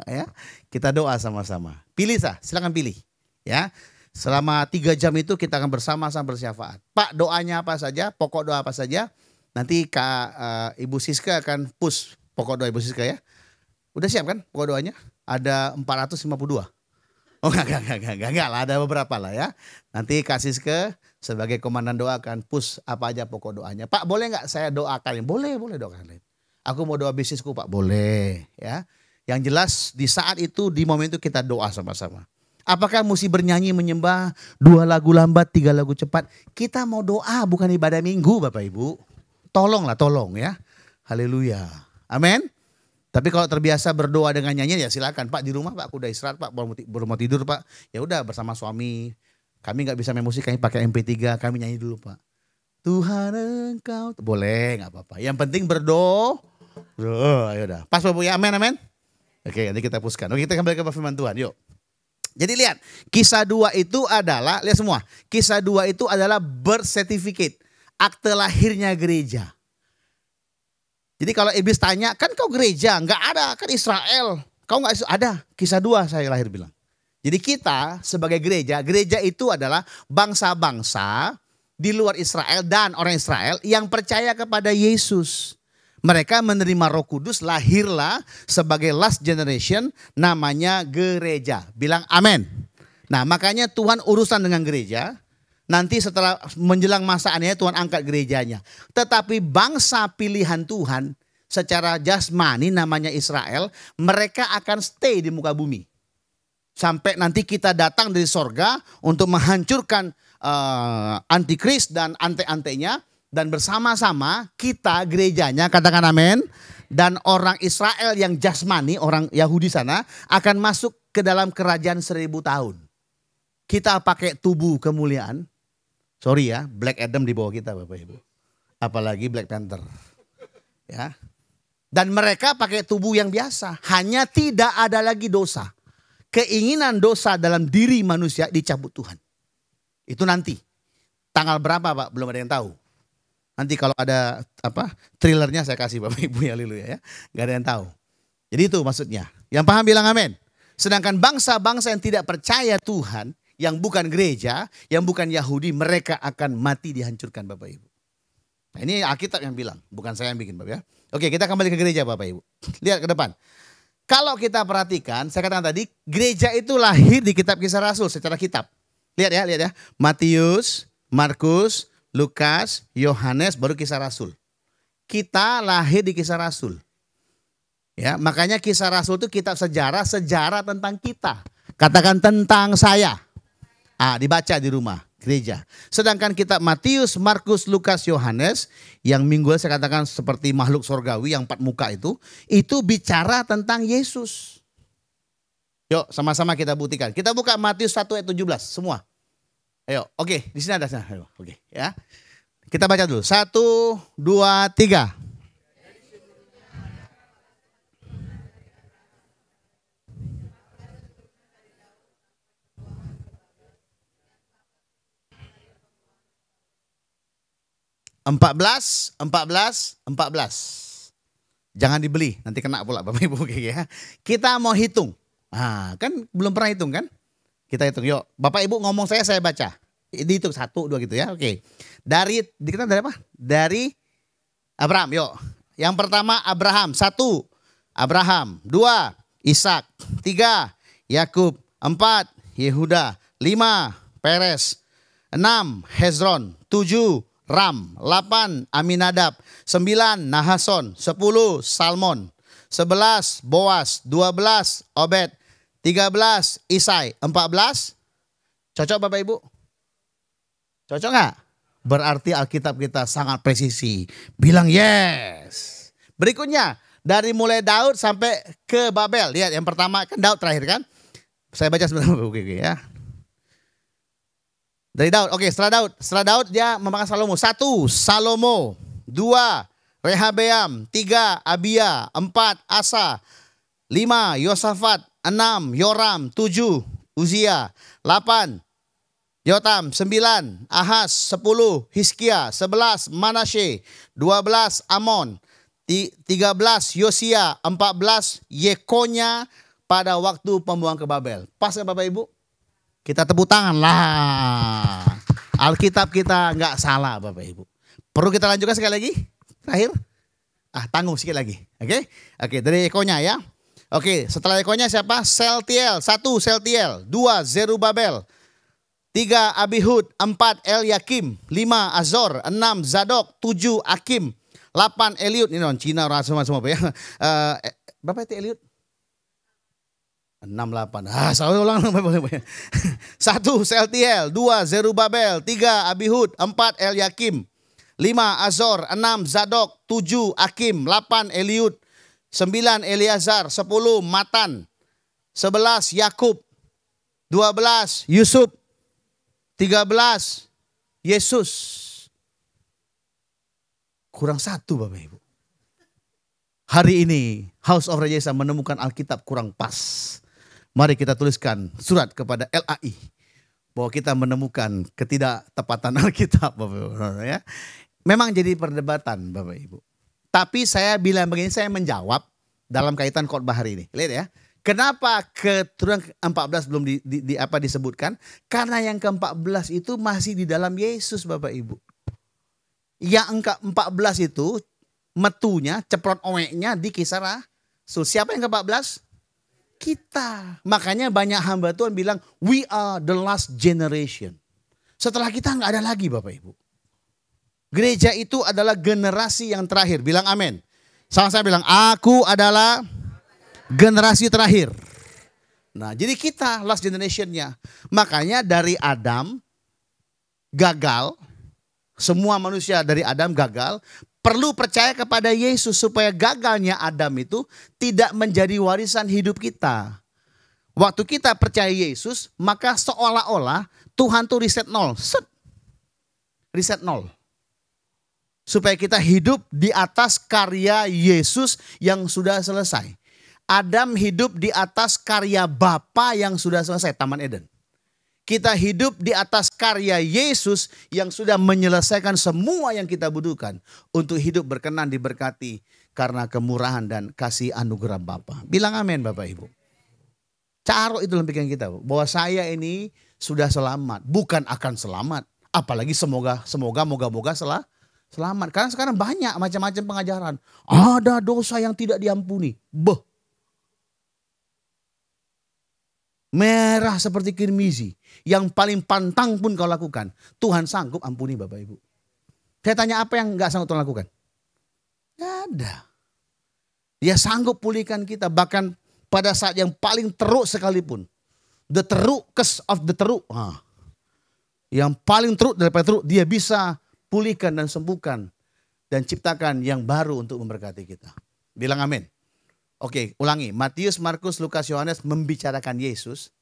Ya. Kita doa sama-sama. Pilih silakan pilih. Ya. Selama 3 jam itu kita akan bersama-sama bersyafaat. Pak, doanya apa saja, pokok doa apa saja. Nanti Ibu Siska akan push pokok doa Ibu Siska ya. Udah siap kan pokok doanya? Ada 452. Oh enggak lah, ada beberapa lah ya. Nanti Kak Siska sebagai komandan doa akan push apa aja pokok doanya. Pak, boleh nggak saya doakan? Boleh doakan. Aku mau doa bisnisku Pak, boleh ya. Yang jelas di saat itu, di momen itu kita doa sama-sama. Apakah mesti bernyanyi menyembah 2 lagu lambat 3 lagu cepat? Kita mau doa bukan ibadah minggu Bapak Ibu. Tolong ya. Haleluya. Amin. Tapi kalau terbiasa berdoa dengan nyanyian ya silakan Pak, di rumah Pak, aku udah istirahat Pak, baru mau tidur Pak. Ya udah bersama suami. Kami nggak bisa main musik, kami pakai MP3, kami nyanyi dulu Pak. Tuhan Engkau, boleh nggak apa-apa. Yang penting berdoa. Ya udah. Pas Bapak ya, amin. Oke, nanti kita pushkan. Oke, kita kembali ke firman Tuhan, yuk. Jadi lihat, kisah 2 itu adalah, lihat semua. Kisah 2 itu adalah birth certificate, akte lahirnya gereja. Jadi kalau iblis tanya, kan kau gereja, enggak ada, kan Israel. Kau enggak ada, kisah 2 saya lahir bilang. Jadi kita sebagai gereja itu adalah bangsa-bangsa di luar Israel dan orang Israel yang percaya kepada Yesus. Mereka menerima Roh Kudus, lahirlah sebagai last generation, namanya gereja. Bilang amin. Nah, makanya Tuhan urusan dengan gereja. Nanti setelah menjelang masa anehnya Tuhan angkat gerejanya. Tetapi bangsa pilihan Tuhan secara jasmani namanya Israel, mereka akan stay di muka bumi. Sampai nanti kita datang dari sorga untuk menghancurkan antikris dan ante-antenya. Dan bersama-sama kita gerejanya, katakan amin. Dan orang Israel yang jasmani, orang Yahudi sana akan masuk ke dalam kerajaan 1000 tahun. Kita pakai tubuh kemuliaan. Sorry ya, Black Adam di bawah kita Bapak Ibu. Apalagi Black Panther. Ya. Dan mereka pakai tubuh yang biasa. Hanya tidak ada lagi dosa. Keinginan dosa dalam diri manusia dicabut Tuhan. Itu nanti. Tanggal berapa Pak? Belum ada yang tahu. Nanti kalau ada trailernya saya kasih Bapak Ibu ya, haleluya ya. Gak ada yang tahu. Jadi itu maksudnya. Yang paham bilang amin. Sedangkan bangsa-bangsa yang tidak percaya Tuhan, yang bukan gereja, yang bukan Yahudi, mereka akan mati dihancurkan Bapak Ibu. Nah, ini Alkitab yang bilang, bukan saya yang bikin Bapak ya. Oke, kita kembali ke gereja Bapak Ibu. Lihat ke depan. Kalau kita perhatikan, saya katakan tadi, gereja itu lahir di kitab Kisah Rasul secara kitab. Lihat ya. Matius, Markus, Lukas, Yohanes, baru Kisah Rasul. Kita lahir di Kisah Rasul. Ya, makanya Kisah Rasul itu kitab sejarah tentang kita. Katakan tentang saya. Dibaca di rumah gereja. Sedangkan kitab Matius, Markus, Lukas, Yohanes yang minggu lalu saya katakan seperti makhluk sorgawi yang 4 muka itu bicara tentang Yesus. Yuk, sama-sama kita buktikan. Kita buka Matius 1 ayat 17 semua. Ayo, oke, di sini ada. Ayo, oke, ya. Kita baca dulu. 1, 2, 3. Empat belas. Jangan dibeli, nanti kena pula Bapak Ibu ya. Kita mau hitung. Kan belum pernah hitung kan? Kita hitung. Yuk, Bapak Ibu ngomong saya baca. Dihitung 1, 2 gitu ya. Oke. Dari apa? Dari Abraham. Yuk. Yang pertama Abraham. 1, Abraham. 2, Ishak. 3, Yakub. 4, Yehuda. 5, Peres. 6, Hezron. 7, Ram. 8, Aminadab. 9, Nahason. 10, Salmon. 11, Boas. 12, Obed. 13, Isai. 14, cocok Bapak Ibu? Cocok nggak? Berarti Alkitab kita sangat presisi. Bilang yes. Berikutnya, dari mulai Daud sampai ke Babel. Lihat yang pertama kan Daud terakhir kan? Saya baca sebentar Bapak Ibu ya. Dari Daud, oke, setelah Daud dia memakan Salomo. 1, Salomo. 2, Rehabeam. 3, Abia. 4, Asa. 5, Yosafat. 6, Yoram. 7, Uzia. 8, Yotam. 9, Ahaz. 10, Hizkia. 11, Manasye. 12, Amon. 13, Yosia. 14, Yekonya pada waktu pembuangan ke Babel. Pas kan Bapak Ibu? Kita tepuk tangan lah. Alkitab kita nggak salah Bapak Ibu. Perlu kita lanjutkan sekali lagi? Terakhir? Tanggung sedikit lagi. Oke, dari Yekonya ya. Oke, setelah Yekonya siapa? Seltiel. 1, Seltiel. 2, Zerubabel. 3, Abihud. 4, Eliakim. 5, Azor. 6, Zadok. 7, Akim. 8, Eliud. Ini non Cina orang semua ya. Berapa itu Eliud? 6, 8. Salah ulang. 1, Seltiel. 2, Zerubabel. 3, Abihud. 4, Eliakim. 5, Azor. 6, Zadok. 7, Akim. 8, Eliud. 9, Eleazar. 10, Matan. 11, Yakub. 12, Yusuf. 13, Yesus. Kurang 1 Bapak Ibu. Hari ini House of Rejesa menemukan Alkitab kurang pas. Mari kita tuliskan surat kepada LAI bahwa kita menemukan ketidaktepatan Alkitab Bapak Ibu ya. Memang jadi perdebatan Bapak Ibu. Tapi saya bilang begini, saya menjawab dalam kaitan khotbah hari ini. Lihat ya. Kenapa keturunan 14 belum disebutkan? Karena yang ke-14 itu masih di dalam Yesus Bapak Ibu. Yang ke-14 itu metunya, ceprot oeknya di Kisah Rasul. Siapa yang ke-14? Kita. Makanya banyak hamba Tuhan bilang we are the last generation. Setelah kita nggak ada lagi Bapak Ibu. Gereja itu adalah generasi yang terakhir. Bilang amin. Sama saya bilang, aku adalah generasi terakhir. Nah, jadi kita last generationnya. Makanya dari Adam gagal. Semua manusia dari Adam gagal. Perlu percaya kepada Yesus supaya gagalnya Adam itu tidak menjadi warisan hidup kita. Waktu kita percaya Yesus, maka seolah-olah Tuhan tuh reset nol. Set. Reset nol. Supaya kita hidup di atas karya Yesus yang sudah selesai. Adam hidup di atas karya Bapa yang sudah selesai, Taman Eden. Kita hidup di atas karya Yesus yang sudah menyelesaikan semua yang kita butuhkan untuk hidup berkenan diberkati karena kemurahan dan kasih anugerah Bapa. Bilang amin Bapak Ibu. Caro itu dalam pikiran kita bahwa saya ini sudah selamat, bukan akan selamat, apalagi moga selamat. Karena sekarang banyak macam-macam pengajaran. Ada dosa yang tidak diampuni. Merah seperti kirmizi. Yang paling pantang pun kau lakukan. Tuhan sanggup ampuni Bapak Ibu. Saya tanya apa yang nggak sanggup Tuhan lakukan? Nggak ada. Dia sanggup pulihkan kita bahkan pada saat yang paling teruk sekalipun. The terukest of the teruk. Yang paling teruk daripada teruk, dia bisa pulihkan dan sembuhkan. Dan ciptakan yang baru untuk memberkati kita. Bilang amin. Oke, ulangi. Matius, Markus, Lukas, Yohanes membicarakan Yesus.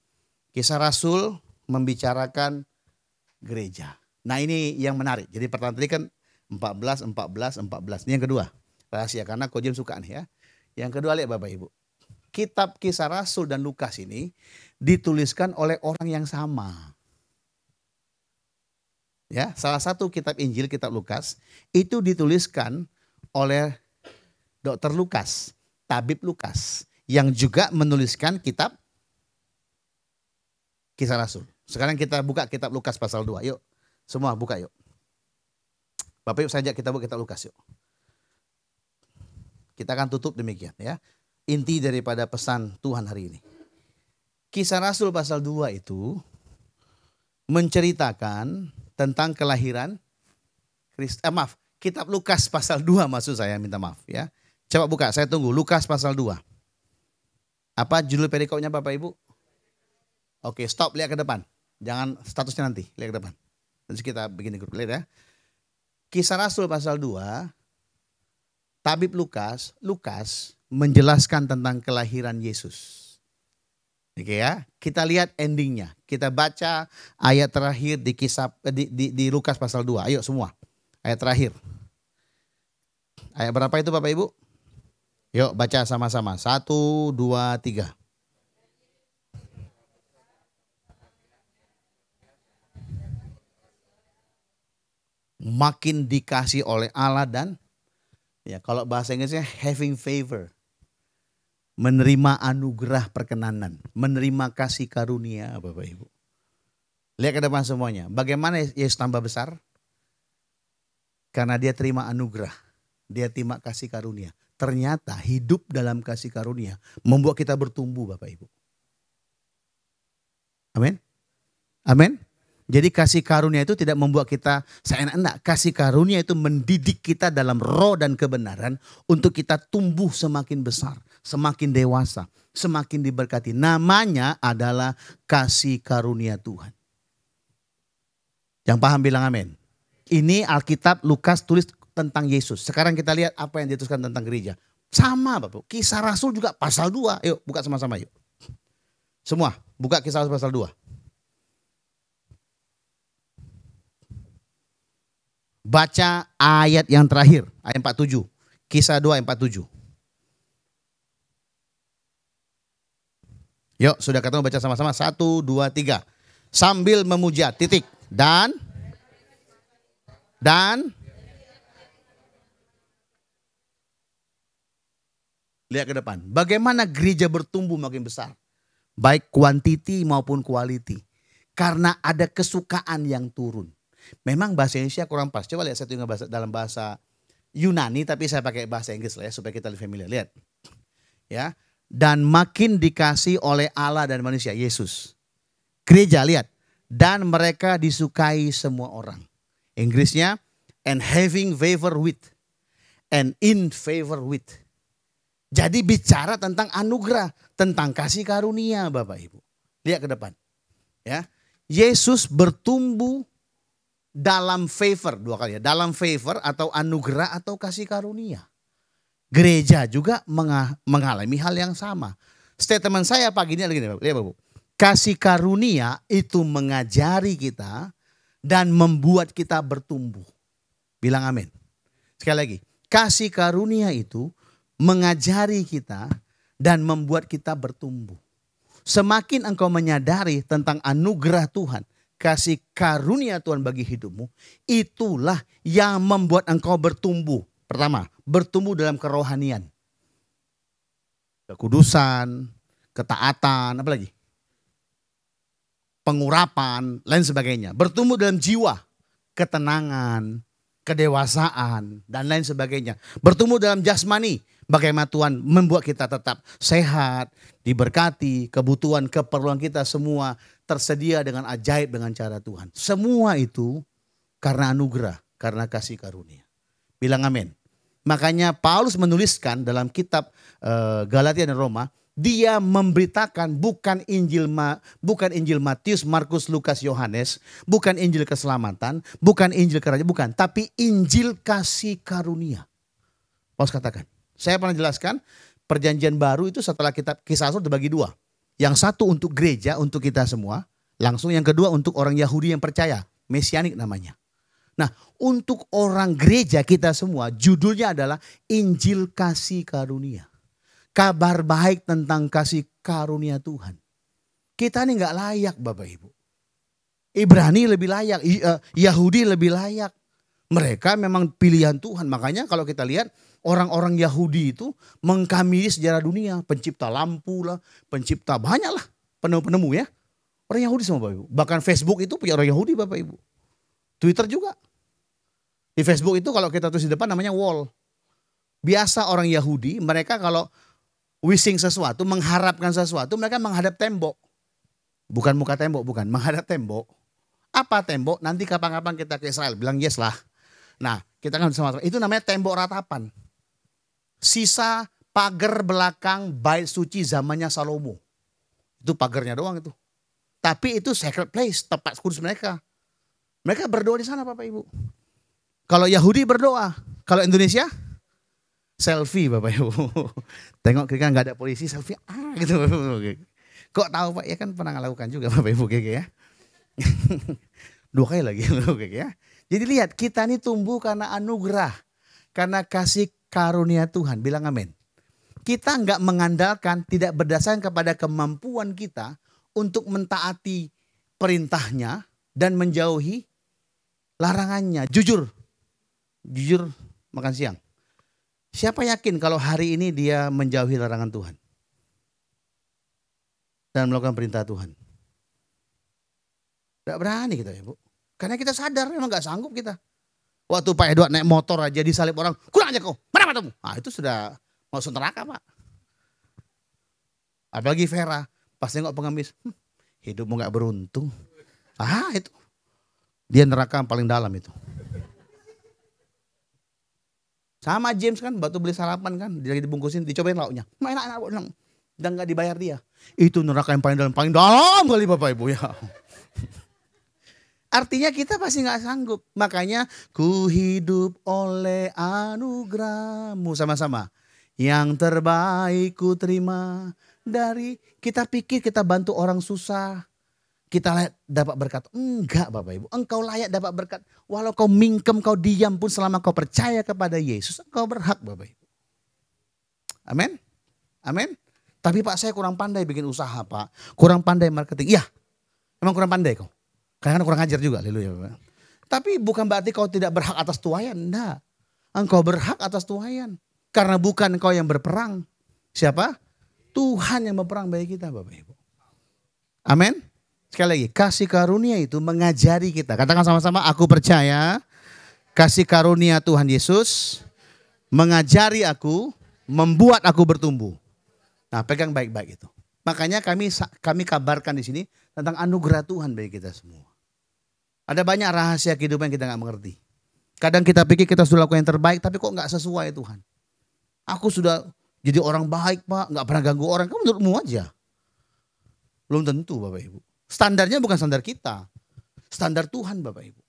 Kisah Rasul membicarakan gereja. Nah ini yang menarik. Jadi pertama tadi kan 14. Ini yang kedua. Rahasia karena Kojem suka nih ya. Yang kedua lihat Bapak Ibu. Kitab Kisah Rasul dan Lukas ini dituliskan oleh orang yang sama. Ya, salah satu kitab Injil, kitab Lukas itu dituliskan oleh Dr. Lukas, Tabib Lukas yang juga menuliskan kitab Kisah Rasul. Sekarang kita buka kitab Lukas pasal 2. Yuk. Semua buka yuk. Bapak yuk saja kita buka kitab Lukas yuk. Kita akan tutup demikian ya. Inti daripada pesan Tuhan hari ini. Kisah Rasul pasal 2 itu menceritakan tentang kelahiran kitab Lukas pasal 2 maksud saya, minta maaf ya. Coba buka, saya tunggu. Lukas pasal 2. Apa judul perikopnya Bapak Ibu? Oke, stop, lihat ke depan. Jangan statusnya nanti, lihat ke depan. Terus kita begini grup, lihat ya. Kisah Rasul pasal 2, Tabib Lukas menjelaskan tentang kelahiran Yesus. Oke ya, kita lihat endingnya. Kita baca ayat terakhir di kisah di Lukas pasal 2. Ayo semua, ayat terakhir. Ayat berapa itu Bapak Ibu? Yuk baca sama-sama. 1, 2, 3. Makin dikasih oleh Allah dan ya kalau bahasa Inggrisnya having favor. Menerima anugerah perkenanan, menerima kasih karunia Bapak Ibu. Lihat ke depan semuanya. Bagaimana Yesus tambah besar? Karena dia terima anugerah, dia terima kasih karunia. Ternyata hidup dalam kasih karunia membuat kita bertumbuh Bapak Ibu. Amin. Amin. Jadi kasih karunia itu tidak membuat kita seenak-enak. Kasih karunia itu mendidik kita dalam roh dan kebenaran untuk kita tumbuh semakin besar, semakin dewasa, semakin diberkati. Namanya adalah kasih karunia Tuhan. Yang paham bilang amin. Ini Alkitab Lukas tulis tentang Yesus. Sekarang kita lihat apa yang dituliskan tentang gereja. Sama Bapak. Kisah Rasul juga pasal 2. Yuk buka sama-sama yuk. Semua buka Kisah Rasul pasal 2. Baca ayat yang terakhir, ayat 47. Kisah 2 ayat 47. Yuk, sudah ketemu baca sama-sama. 1, 2, 3. Sambil memuja, titik. Dan lihat ke depan. Bagaimana gereja bertumbuh makin besar. Baik kuantiti maupun quality. Karena ada kesukaan yang turun. Memang bahasa Indonesia kurang pas. Coba lihat saya tinggal dalam bahasa Yunani tapi saya pakai bahasa Inggris lah ya supaya kita lebih familiar. Lihat. Ya. Dan makin dikasih oleh Allah dan manusia, Yesus. Gereja lihat. Dan mereka disukai semua orang. Inggrisnya and having favor with and in favor with. Jadi bicara tentang anugerah, tentang kasih karunia Bapak Ibu. Lihat ke depan. Ya. Yesus bertumbuh dalam favor, 2 kali ya. Dalam favor atau anugerah atau kasih karunia. Gereja juga mengalami hal yang sama. Statement saya pagi ini lagi nih, lihat Bapak. Kasih karunia itu mengajari kita dan membuat kita bertumbuh. Bilang amin. Sekali lagi, kasih karunia itu mengajari kita dan membuat kita bertumbuh. Semakin engkau menyadari tentang anugerah Tuhan, kasih karunia Tuhan bagi hidupmu, itulah yang membuat engkau bertumbuh. Pertama, bertumbuh dalam kerohanian. Kekudusan, ketaatan, apa lagi? Pengurapan, lain sebagainya. Bertumbuh dalam jiwa, ketenangan, kedewasaan, dan lain sebagainya. Bertumbuh dalam jasmani, bagaimana Tuhan membuat kita tetap sehat, diberkati, kebutuhan, keperluan kita semua tersedia dengan ajaib dengan cara Tuhan. Semua itu karena anugerah. Karena kasih karunia. Bilang amin. Makanya Paulus menuliskan dalam kitab Galatia dan Roma, dia memberitakan bukan Injil Matius, Markus, Lukas, Yohanes, bukan Injil keselamatan, bukan Injil kerajaan, bukan, tapi Injil kasih karunia. Paulus katakan, saya pernah jelaskan, perjanjian baru itu setelah kitab Kisah Rasul dibagi dua. Yang satu untuk gereja, untuk kita semua, langsung yang kedua untuk orang Yahudi yang percaya, Mesianik namanya. Nah, untuk orang gereja kita semua, judulnya adalah Injil kasih karunia. Kabar baik tentang kasih karunia Tuhan. Kita ini gak layak Bapak Ibu. Ibrani lebih layak, Yahudi lebih layak. Mereka memang pilihan Tuhan. Makanya kalau kita lihat orang-orang Yahudi itu mengkamili sejarah dunia. Pencipta lampu lah, pencipta banyak lah. Penemu-penemu ya. Orang Yahudi semua Bapak Ibu. Bahkan Facebook itu punya orang Yahudi Bapak Ibu. Twitter juga. Di Facebook itu kalau kita tulis di depan namanya wall. Biasa orang Yahudi mereka kalau wishing sesuatu, mengharapkan sesuatu, mereka menghadap tembok. Bukan muka tembok, bukan. Menghadap tembok. Apa tembok? Nanti kapan-kapan kita ke Israel. Bilang yes lah. Nah kita kan sama itu namanya tembok ratapan. Sisa pagar belakang bait suci zamannya Salomo. Itu pagarnya doang itu. Tapi itu sacred place, tempat kudus mereka. Mereka berdoa di sana Bapak Ibu. Kalau Yahudi berdoa, kalau Indonesia selfie Bapak Ibu. Tengok kiri kan nggak ada polisi selfie gitu. Kok tahu Pak? Ya kan pernah ngelakukan juga Bapak Ibu ya. 2 kali lagi ya. Jadi lihat kita ini tumbuh karena anugerah, karena kasih karunia Tuhan. Bilang amin. Kita nggak mengandalkan, tidak berdasarkan kepada kemampuan kita untuk mentaati perintahnya dan menjauhi larangannya. Jujur makan siang. Siapa yakin kalau hari ini dia menjauhi larangan Tuhan dan melakukan perintah Tuhan? Tidak berani kita ya Bu. Karena kita sadar memang gak sanggup kita. Waktu Pak Edward naik motor aja disalib orang, kurang aja kau, mana matamu? Nah itu sudah masuk neraka Pak. Apalagi Vera, pas nengok pengemis, hidupmu gak beruntung. Itu. Dia neraka yang paling dalam itu. Sama James kan, waktu beli sarapan kan, dia lagi dibungkusin, dicobain lauknya. Enak, dan gak dibayar dia. Itu neraka yang paling dalam kali Bapak Ibu ya. Artinya kita pasti gak sanggup. Makanya ku hidup oleh anugerahmu sama-sama. Yang terbaik ku terima dari, kita pikir kita bantu orang susah. Kita layak dapat berkat. Enggak Bapak Ibu. Engkau layak dapat berkat. Walau kau mingkem, kau diam pun selama kau percaya kepada Yesus. Engkau berhak Bapak Ibu. Amin. Amin. Tapi Pak saya kurang pandai bikin usaha Pak. Kurang pandai marketing. Iya. Memang kurang pandai kau. Kadang-kadang kurang ajar juga. Haleluya Bapak. Tapi bukan berarti kau tidak berhak atas tuayan. Enggak. Engkau berhak atas tuayan. Karena bukan engkau yang berperang. Siapa? Tuhan yang berperang bagi kita Bapak Ibu. Amin. Sekali lagi, kasih karunia itu mengajari kita. Katakan sama-sama, aku percaya kasih karunia Tuhan Yesus mengajari aku, membuat aku bertumbuh. Nah, pegang baik-baik itu. Makanya kami kabarkan di sini tentang anugerah Tuhan bagi kita semua. Ada banyak rahasia kehidupan yang kita nggak mengerti. Kadang kita pikir kita sudah lakukan yang terbaik, tapi kok nggak sesuai Tuhan. Aku sudah jadi orang baik Pak, nggak pernah ganggu orang. Kamu menurutmu aja. Belum tentu Bapak Ibu. Standarnya bukan standar kita. Standar Tuhan Bapak Ibu.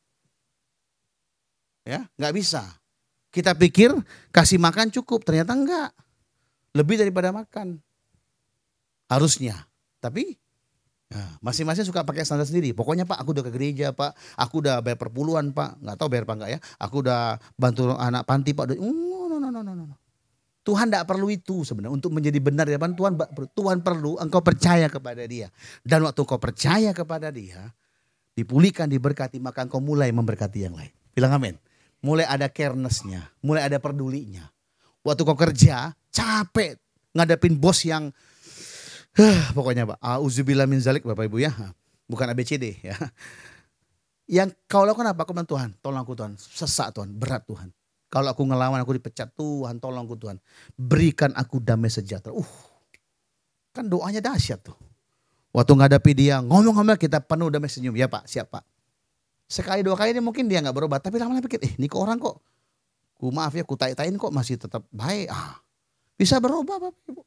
Ya, nggak bisa. Kita pikir kasih makan cukup, ternyata enggak. Lebih daripada makan. Harusnya. Tapi masing-masing suka pakai standar sendiri. Pokoknya Pak aku udah ke gereja Pak. Aku udah bayar perpuluhan Pak. Nggak tahu bayar apa enggak ya. Aku udah bantu anak panti Pak. No. Tuhan tidak perlu itu sebenarnya untuk menjadi benar di hadapan Tuhan. Tuhan perlu engkau percaya kepada Dia. Dan waktu engkau percaya kepada Dia, dipulihkan, diberkati, maka engkau mulai memberkati yang lain. Bilang amin. Mulai ada careness-nya, mulai ada pedulinya. Waktu kau kerja, capek ngadepin bos yang pokoknya Pak, auzubillah min zalik Bapak Ibu ya. Bukan ABCD ya. Yang kau lakukan apa? Kau bilang Tuhan, tolong aku Tuhan, sesak Tuhan, berat Tuhan. Kalau aku ngelawan, aku dipecat. Tuhan tolong aku Tuhan. Berikan aku damai sejahtera. Kan doanya dahsyat tuh. Waktu ngadapi dia, ngomong-ngomong kita penuh damai senyum. Ya Pak, siap Pak. Sekali dua kali ini mungkin dia nggak berubah, tapi lama-lama pikir, ini kok orang kok, maaf ya, kutai-tain kok masih tetap baik. Bisa berubah Bapak Ibu.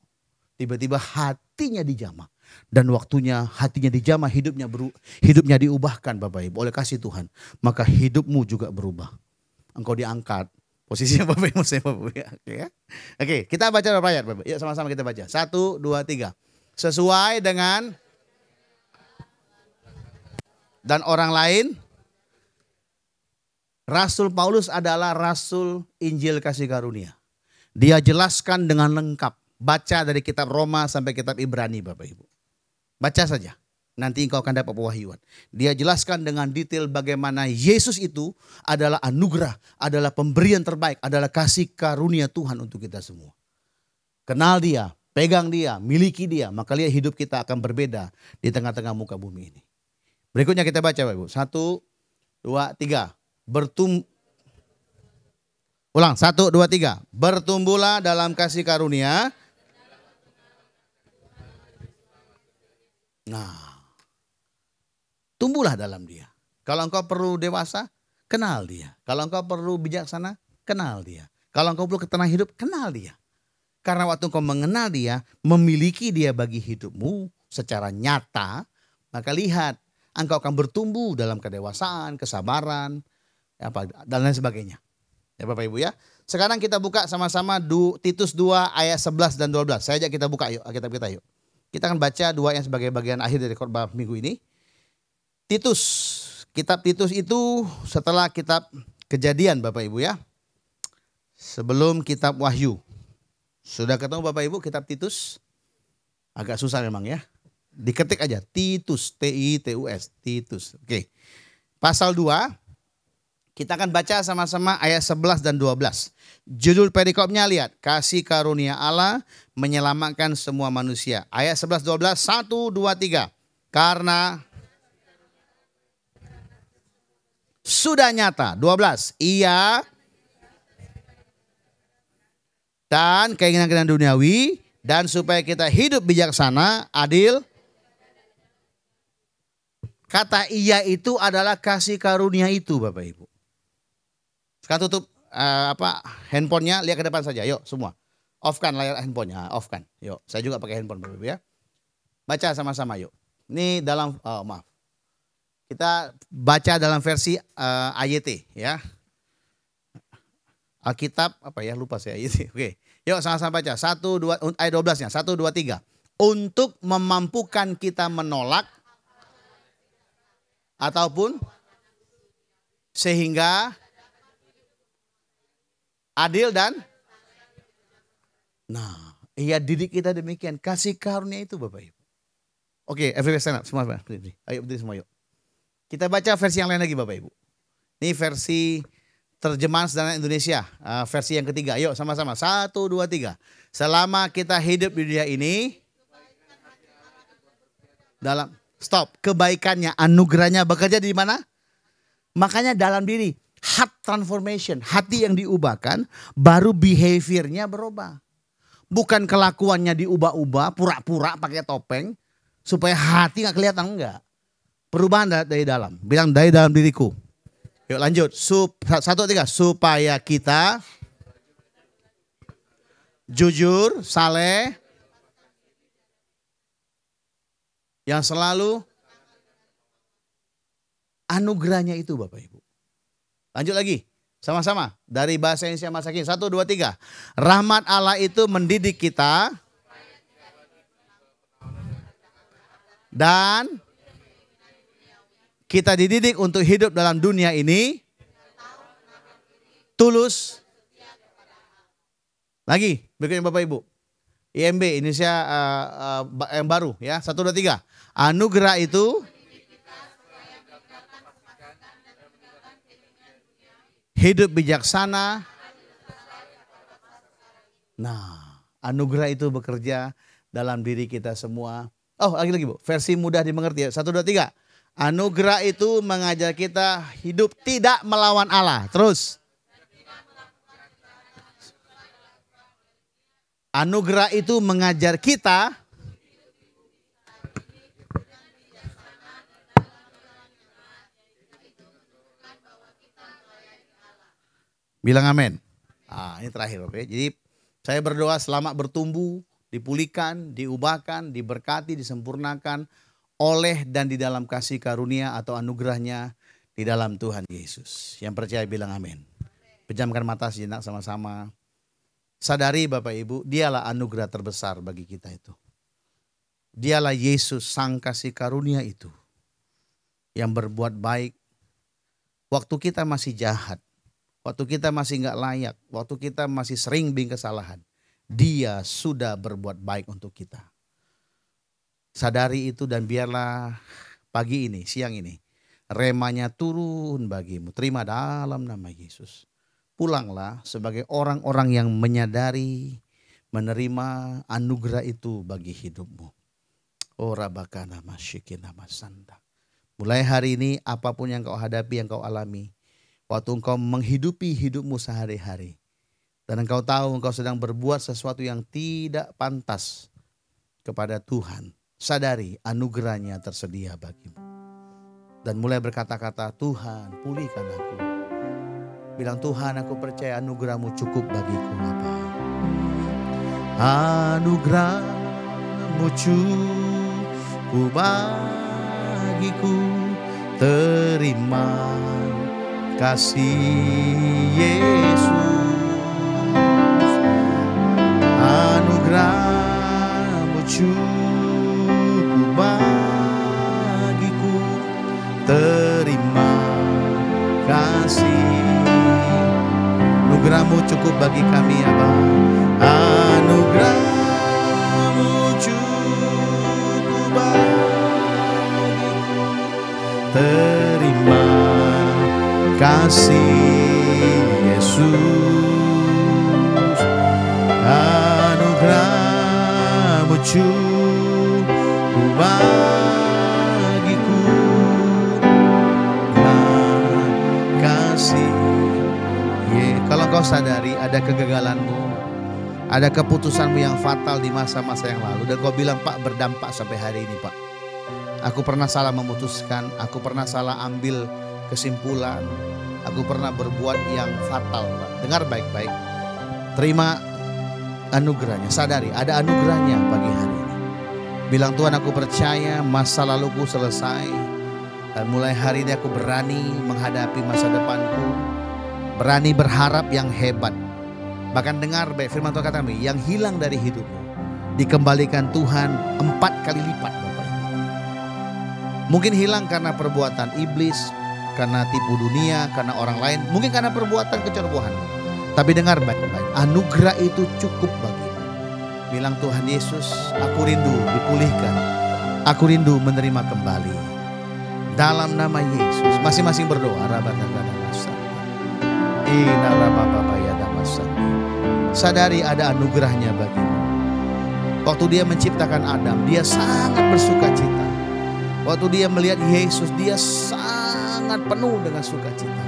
Tiba-tiba hatinya dijamah. Dan waktunya hatinya dijamah, hidupnya diubahkan Bapak Ibu oleh kasih Tuhan. Maka hidupmu juga berubah. Engkau diangkat. Posisinya Bapak Ibu, saya Bapak Ibu ya. Oke, kita baca beberapa ayat Bapak. Yuk sama-sama kita baca. 1, 2, 3. Sesuai dengan dan orang lain. Rasul Paulus adalah rasul Injil kasih karunia. Dia jelaskan dengan lengkap. Baca dari kitab Roma sampai kitab Ibrani Bapak Ibu. Baca saja. Nanti engkau akan dapat pewahyuan. Dia jelaskan dengan detail bagaimana Yesus itu adalah anugerah, adalah pemberian terbaik, adalah kasih karunia Tuhan untuk kita semua. Kenal dia, pegang dia, miliki dia, maka lihat hidup kita akan berbeda di tengah-tengah muka bumi ini. Berikutnya kita baca Bapak Ibu. 1, 2, 3. Ulang, 1, 2, 3. Bertumbuhlah dalam kasih karunia. Nah, tumbuhlah dalam dia. Kalau engkau perlu dewasa, kenal dia. Kalau engkau perlu bijaksana, kenal dia. Kalau engkau perlu ketenangan hidup, kenal dia. Karena waktu engkau mengenal dia, memiliki dia bagi hidupmu secara nyata, maka lihat, engkau akan bertumbuh dalam kedewasaan, kesabaran, dan lain sebagainya. Ya Bapak Ibu ya. Sekarang kita buka sama-sama Titus 2 ayat 11 dan 12. Saya ajak kita buka yuk, Alkitab kita yuk. Kita akan baca 2 yang sebagai bagian akhir dari khotbah minggu ini. Titus, kitab Titus itu setelah kitab Kejadian Bapak Ibu ya. Sebelum kitab Wahyu. Sudah ketemu Bapak Ibu kitab Titus? Agak susah memang ya. Diketik aja Titus, T-I-T-U-S, Titus. Oke. Pasal 2. Kita akan baca sama-sama ayat 11 dan 12. Judul perikopnya lihat. Kasih karunia Allah menyelamatkan semua manusia. Ayat 11, 12, 1, 2, 3. Karena sudah nyata. 12. Ia dan keinginan-keinginan duniawi. Dan supaya kita hidup bijaksana, adil. Kata ia itu adalah kasih karunia itu Bapak Ibu. Sekarang tutup handphonenya, lihat ke depan saja. Yuk semua. Off-kan layar handphonenya. Off-kan. Yuk, saya juga pakai handphone Bapak Ibu ya. Baca sama-sama yuk. Ini dalam, maaf. Kita baca dalam versi AYT ya. Alkitab, lupa saya AYT. Oke. Yuk sama-sama baca. 1, 2, ayat 12-nya. 1, 2, 3. Untuk memampukan kita menolak ataupun sehingga adil dan ia didik kita demikian. Kasih karunia itu Bapak Ibu. Oke, everybody stand up. Semua berdiri. Ayo berdiri semua yuk. Kita baca versi yang lain lagi Bapak Ibu. Ini versi terjemahan Sederhana Indonesia. Versi yang ketiga. Yuk sama-sama. 1, 2, 3. Selama kita hidup di dunia ini. Dalam, stop. Kebaikannya, anugerahnya bekerja di mana? Makanya dalam diri. Heart transformation, hati yang diubahkan, baru behaviornya berubah. Bukan kelakuannya diubah-ubah, pura-pura pakai topeng, supaya hati gak kelihatan, enggak. Perubahan dari dalam, bilang dari dalam diriku. Yuk lanjut, 1, 3, supaya kita jujur, saleh, yang selalu anugerahnya itu Bapak Ibu. Lanjut lagi, sama-sama dari bahasa Indonesia masa kini. 1, 2, 3. Rahmat Allah itu mendidik kita dan kita dididik untuk hidup dalam dunia ini tulus. Lagi, berikutnya Bapak Ibu. IMB Indonesia yang baru ya. 1, 2, 3. Anugerah itu hidup bijaksana. Nah, anugerah itu bekerja dalam diri kita semua. Oh, lagi Bu, versi mudah dimengerti ya. 1, 2, 3. Anugerah itu mengajar kita hidup tidak melawan Allah. Terus. Anugerah itu mengajar kita Bilang amin. Ini terakhir, oke. Jadi saya berdoa selamat bertumbuh, dipulihkan, diubahkan, diberkati, disempurnakan oleh dan di dalam kasih karunia atau anugerahnya di dalam Tuhan Yesus. Yang percaya bilang amin. Pejamkan mata sejenak sama-sama. Sadari Bapak Ibu, dialah anugerah terbesar bagi kita itu. Dialah Yesus sang kasih karunia itu. Yang berbuat baik. Waktu kita masih jahat. Waktu kita masih nggak layak, waktu kita masih sering bikin kesalahan, Dia sudah berbuat baik untuk kita. Sadari itu dan biarlah pagi ini, siang ini, remanya turun bagimu. Terima dalam nama Yesus. Pulanglah sebagai orang-orang yang menyadari, menerima anugerah itu bagi hidupmu. Oh rabakana masyikina masanda. Mulai hari ini apapun yang kau hadapi, yang kau alami, waktu engkau menghidupi hidupmu sehari-hari. Dan engkau tahu engkau sedang berbuat sesuatu yang tidak pantas kepada Tuhan. Sadari anugerahnya tersedia bagimu. Dan mulai berkata-kata, Tuhan pulihkan aku. Bilang, Tuhan aku percaya anugerahmu cukup bagiku. Apa? Anugerahmu cukup bagiku. Terima kasih Yesus, anugerahmu cukup bagiku. Terima kasih, anugerahmu cukup bagi kami ya Bapa. Anugerahmu cukup bagiku. Terima kasih Yesus, anugerahmu cukup bagiku. Makasih. Kalau kau sadari ada kegagalanmu, ada keputusanmu yang fatal di masa-masa yang lalu, dan kau bilang, Pak, berdampak sampai hari ini Pak. Aku pernah salah memutuskan, aku pernah salah ambil kesimpulan, aku pernah berbuat yang fatal Pak. Dengar baik-baik, terima anugerahnya, sadari ada anugerahnya bagi hari ini. Bilang, Tuhan aku percaya masa laluku selesai, dan mulai hari ini aku berani menghadapi masa depanku, berani berharap yang hebat. Bahkan dengar baik firman Tuhan kata kami, yang hilang dari hidupmu dikembalikan Tuhan 4 kali lipat Bapak Ibu. Mungkin hilang karena perbuatan iblis, karena tipu dunia, karena orang lain, mungkin karena perbuatan kecerobohan. Tapi dengar baik-baik, anugerah itu cukup bagimu. Bilang, Tuhan Yesus, aku rindu dipulihkan, aku rindu menerima kembali. Dalam nama Yesus, masing-masing berdoa. Sadari ada anugerahnya bagimu. Waktu dia menciptakan Adam, dia sangat bersuka cita. Waktu dia melihat Yesus, dia sangat penuh dengan sukacita.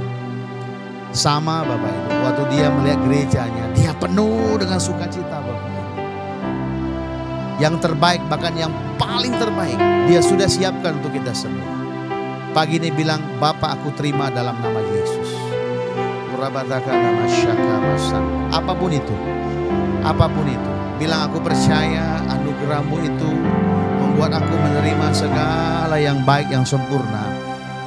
Sama Bapak Ibu, waktu dia melihat gerejanya, dia penuh dengan sukacita Bapak Ibu. Yang terbaik, bahkan yang paling terbaik, dia sudah siapkan untuk kita semua. Pagi ini bilang, Bapak aku terima dalam nama Yesus. Apapun itu, bilang aku percaya anugerahmu itu membuat aku menerima segala yang baik, yang sempurna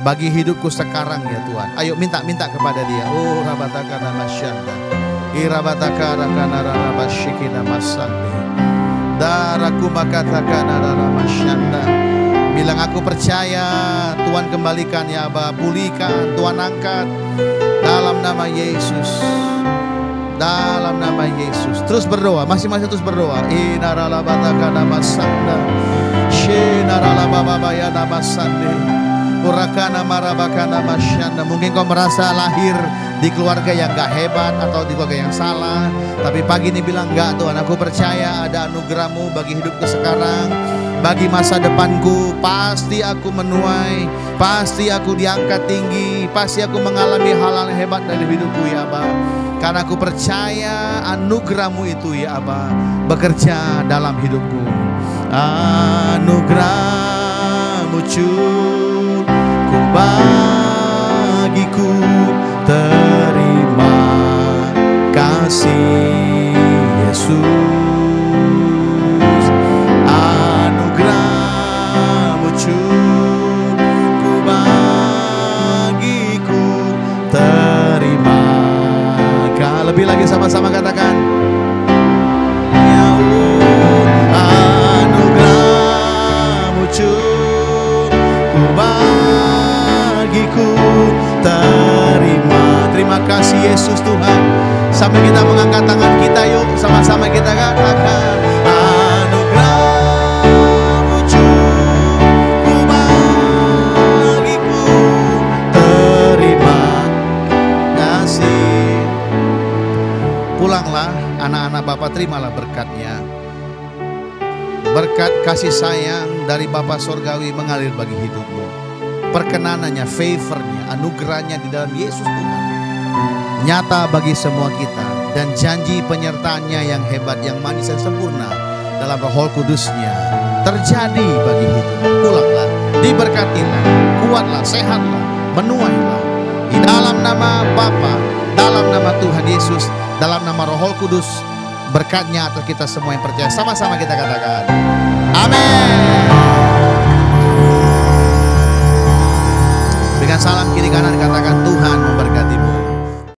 bagi hidupku sekarang ya Tuhan. Ayo minta kepada dia. Oh rabatakana masyanda, irabatakana rabashikina masande, daraku makatakana ramasyanda. Bilang aku percaya, Tuhan kembalikan ya Aba, pulihkan, Tuhan angkat dalam nama Yesus. Dalam nama Yesus. Terus berdoa, masing-masing terus berdoa. Inaralabatakana masanda, shinaralababayana masande, urakana marabakana masyanda. Mungkin kau merasa lahir di keluarga yang gak hebat atau di keluarga yang salah, tapi pagi ini bilang, enggak Tuhan, aku percaya ada anugerahmu bagi hidupku sekarang, bagi masa depanku. Pasti aku menuai, pasti aku diangkat tinggi, pasti aku mengalami hal-hal hebat dari hidupku ya Aba. Karena aku percaya anugerahmu itu ya Aba bekerja dalam hidupku. Anugerahmu cukup bagiku, terima lebih lagi sama-sama katakan. Anugerahmu cukup bagiku, terima kasih Yesus Tuhan. Sampai kita mengangkat tangan kita, yuk sama-sama kita katakan. Anugerahmu cukup bagiku, terima kasih. Pulanglah anak-anak Bapa, terimalah berkatnya. Berkat kasih sayang dari Bapa Sorgawi mengalir bagi hidupmu. Perkenanannya, favornya, anugerahnya di dalam Yesus Tuhan nyata bagi semua kita, dan janji penyertaannya yang hebat, yang manis dan sempurna dalam Roh Kudusnya terjadi bagi hidupmu. Pulanglah, diberkatilah, kuatlah, sehatlah, menuailah di dalam nama Bapa, dalam nama Tuhan Yesus, dalam nama Roh Kudus. Berkatnya atas kita semua yang percaya. Sama-sama kita katakan amin.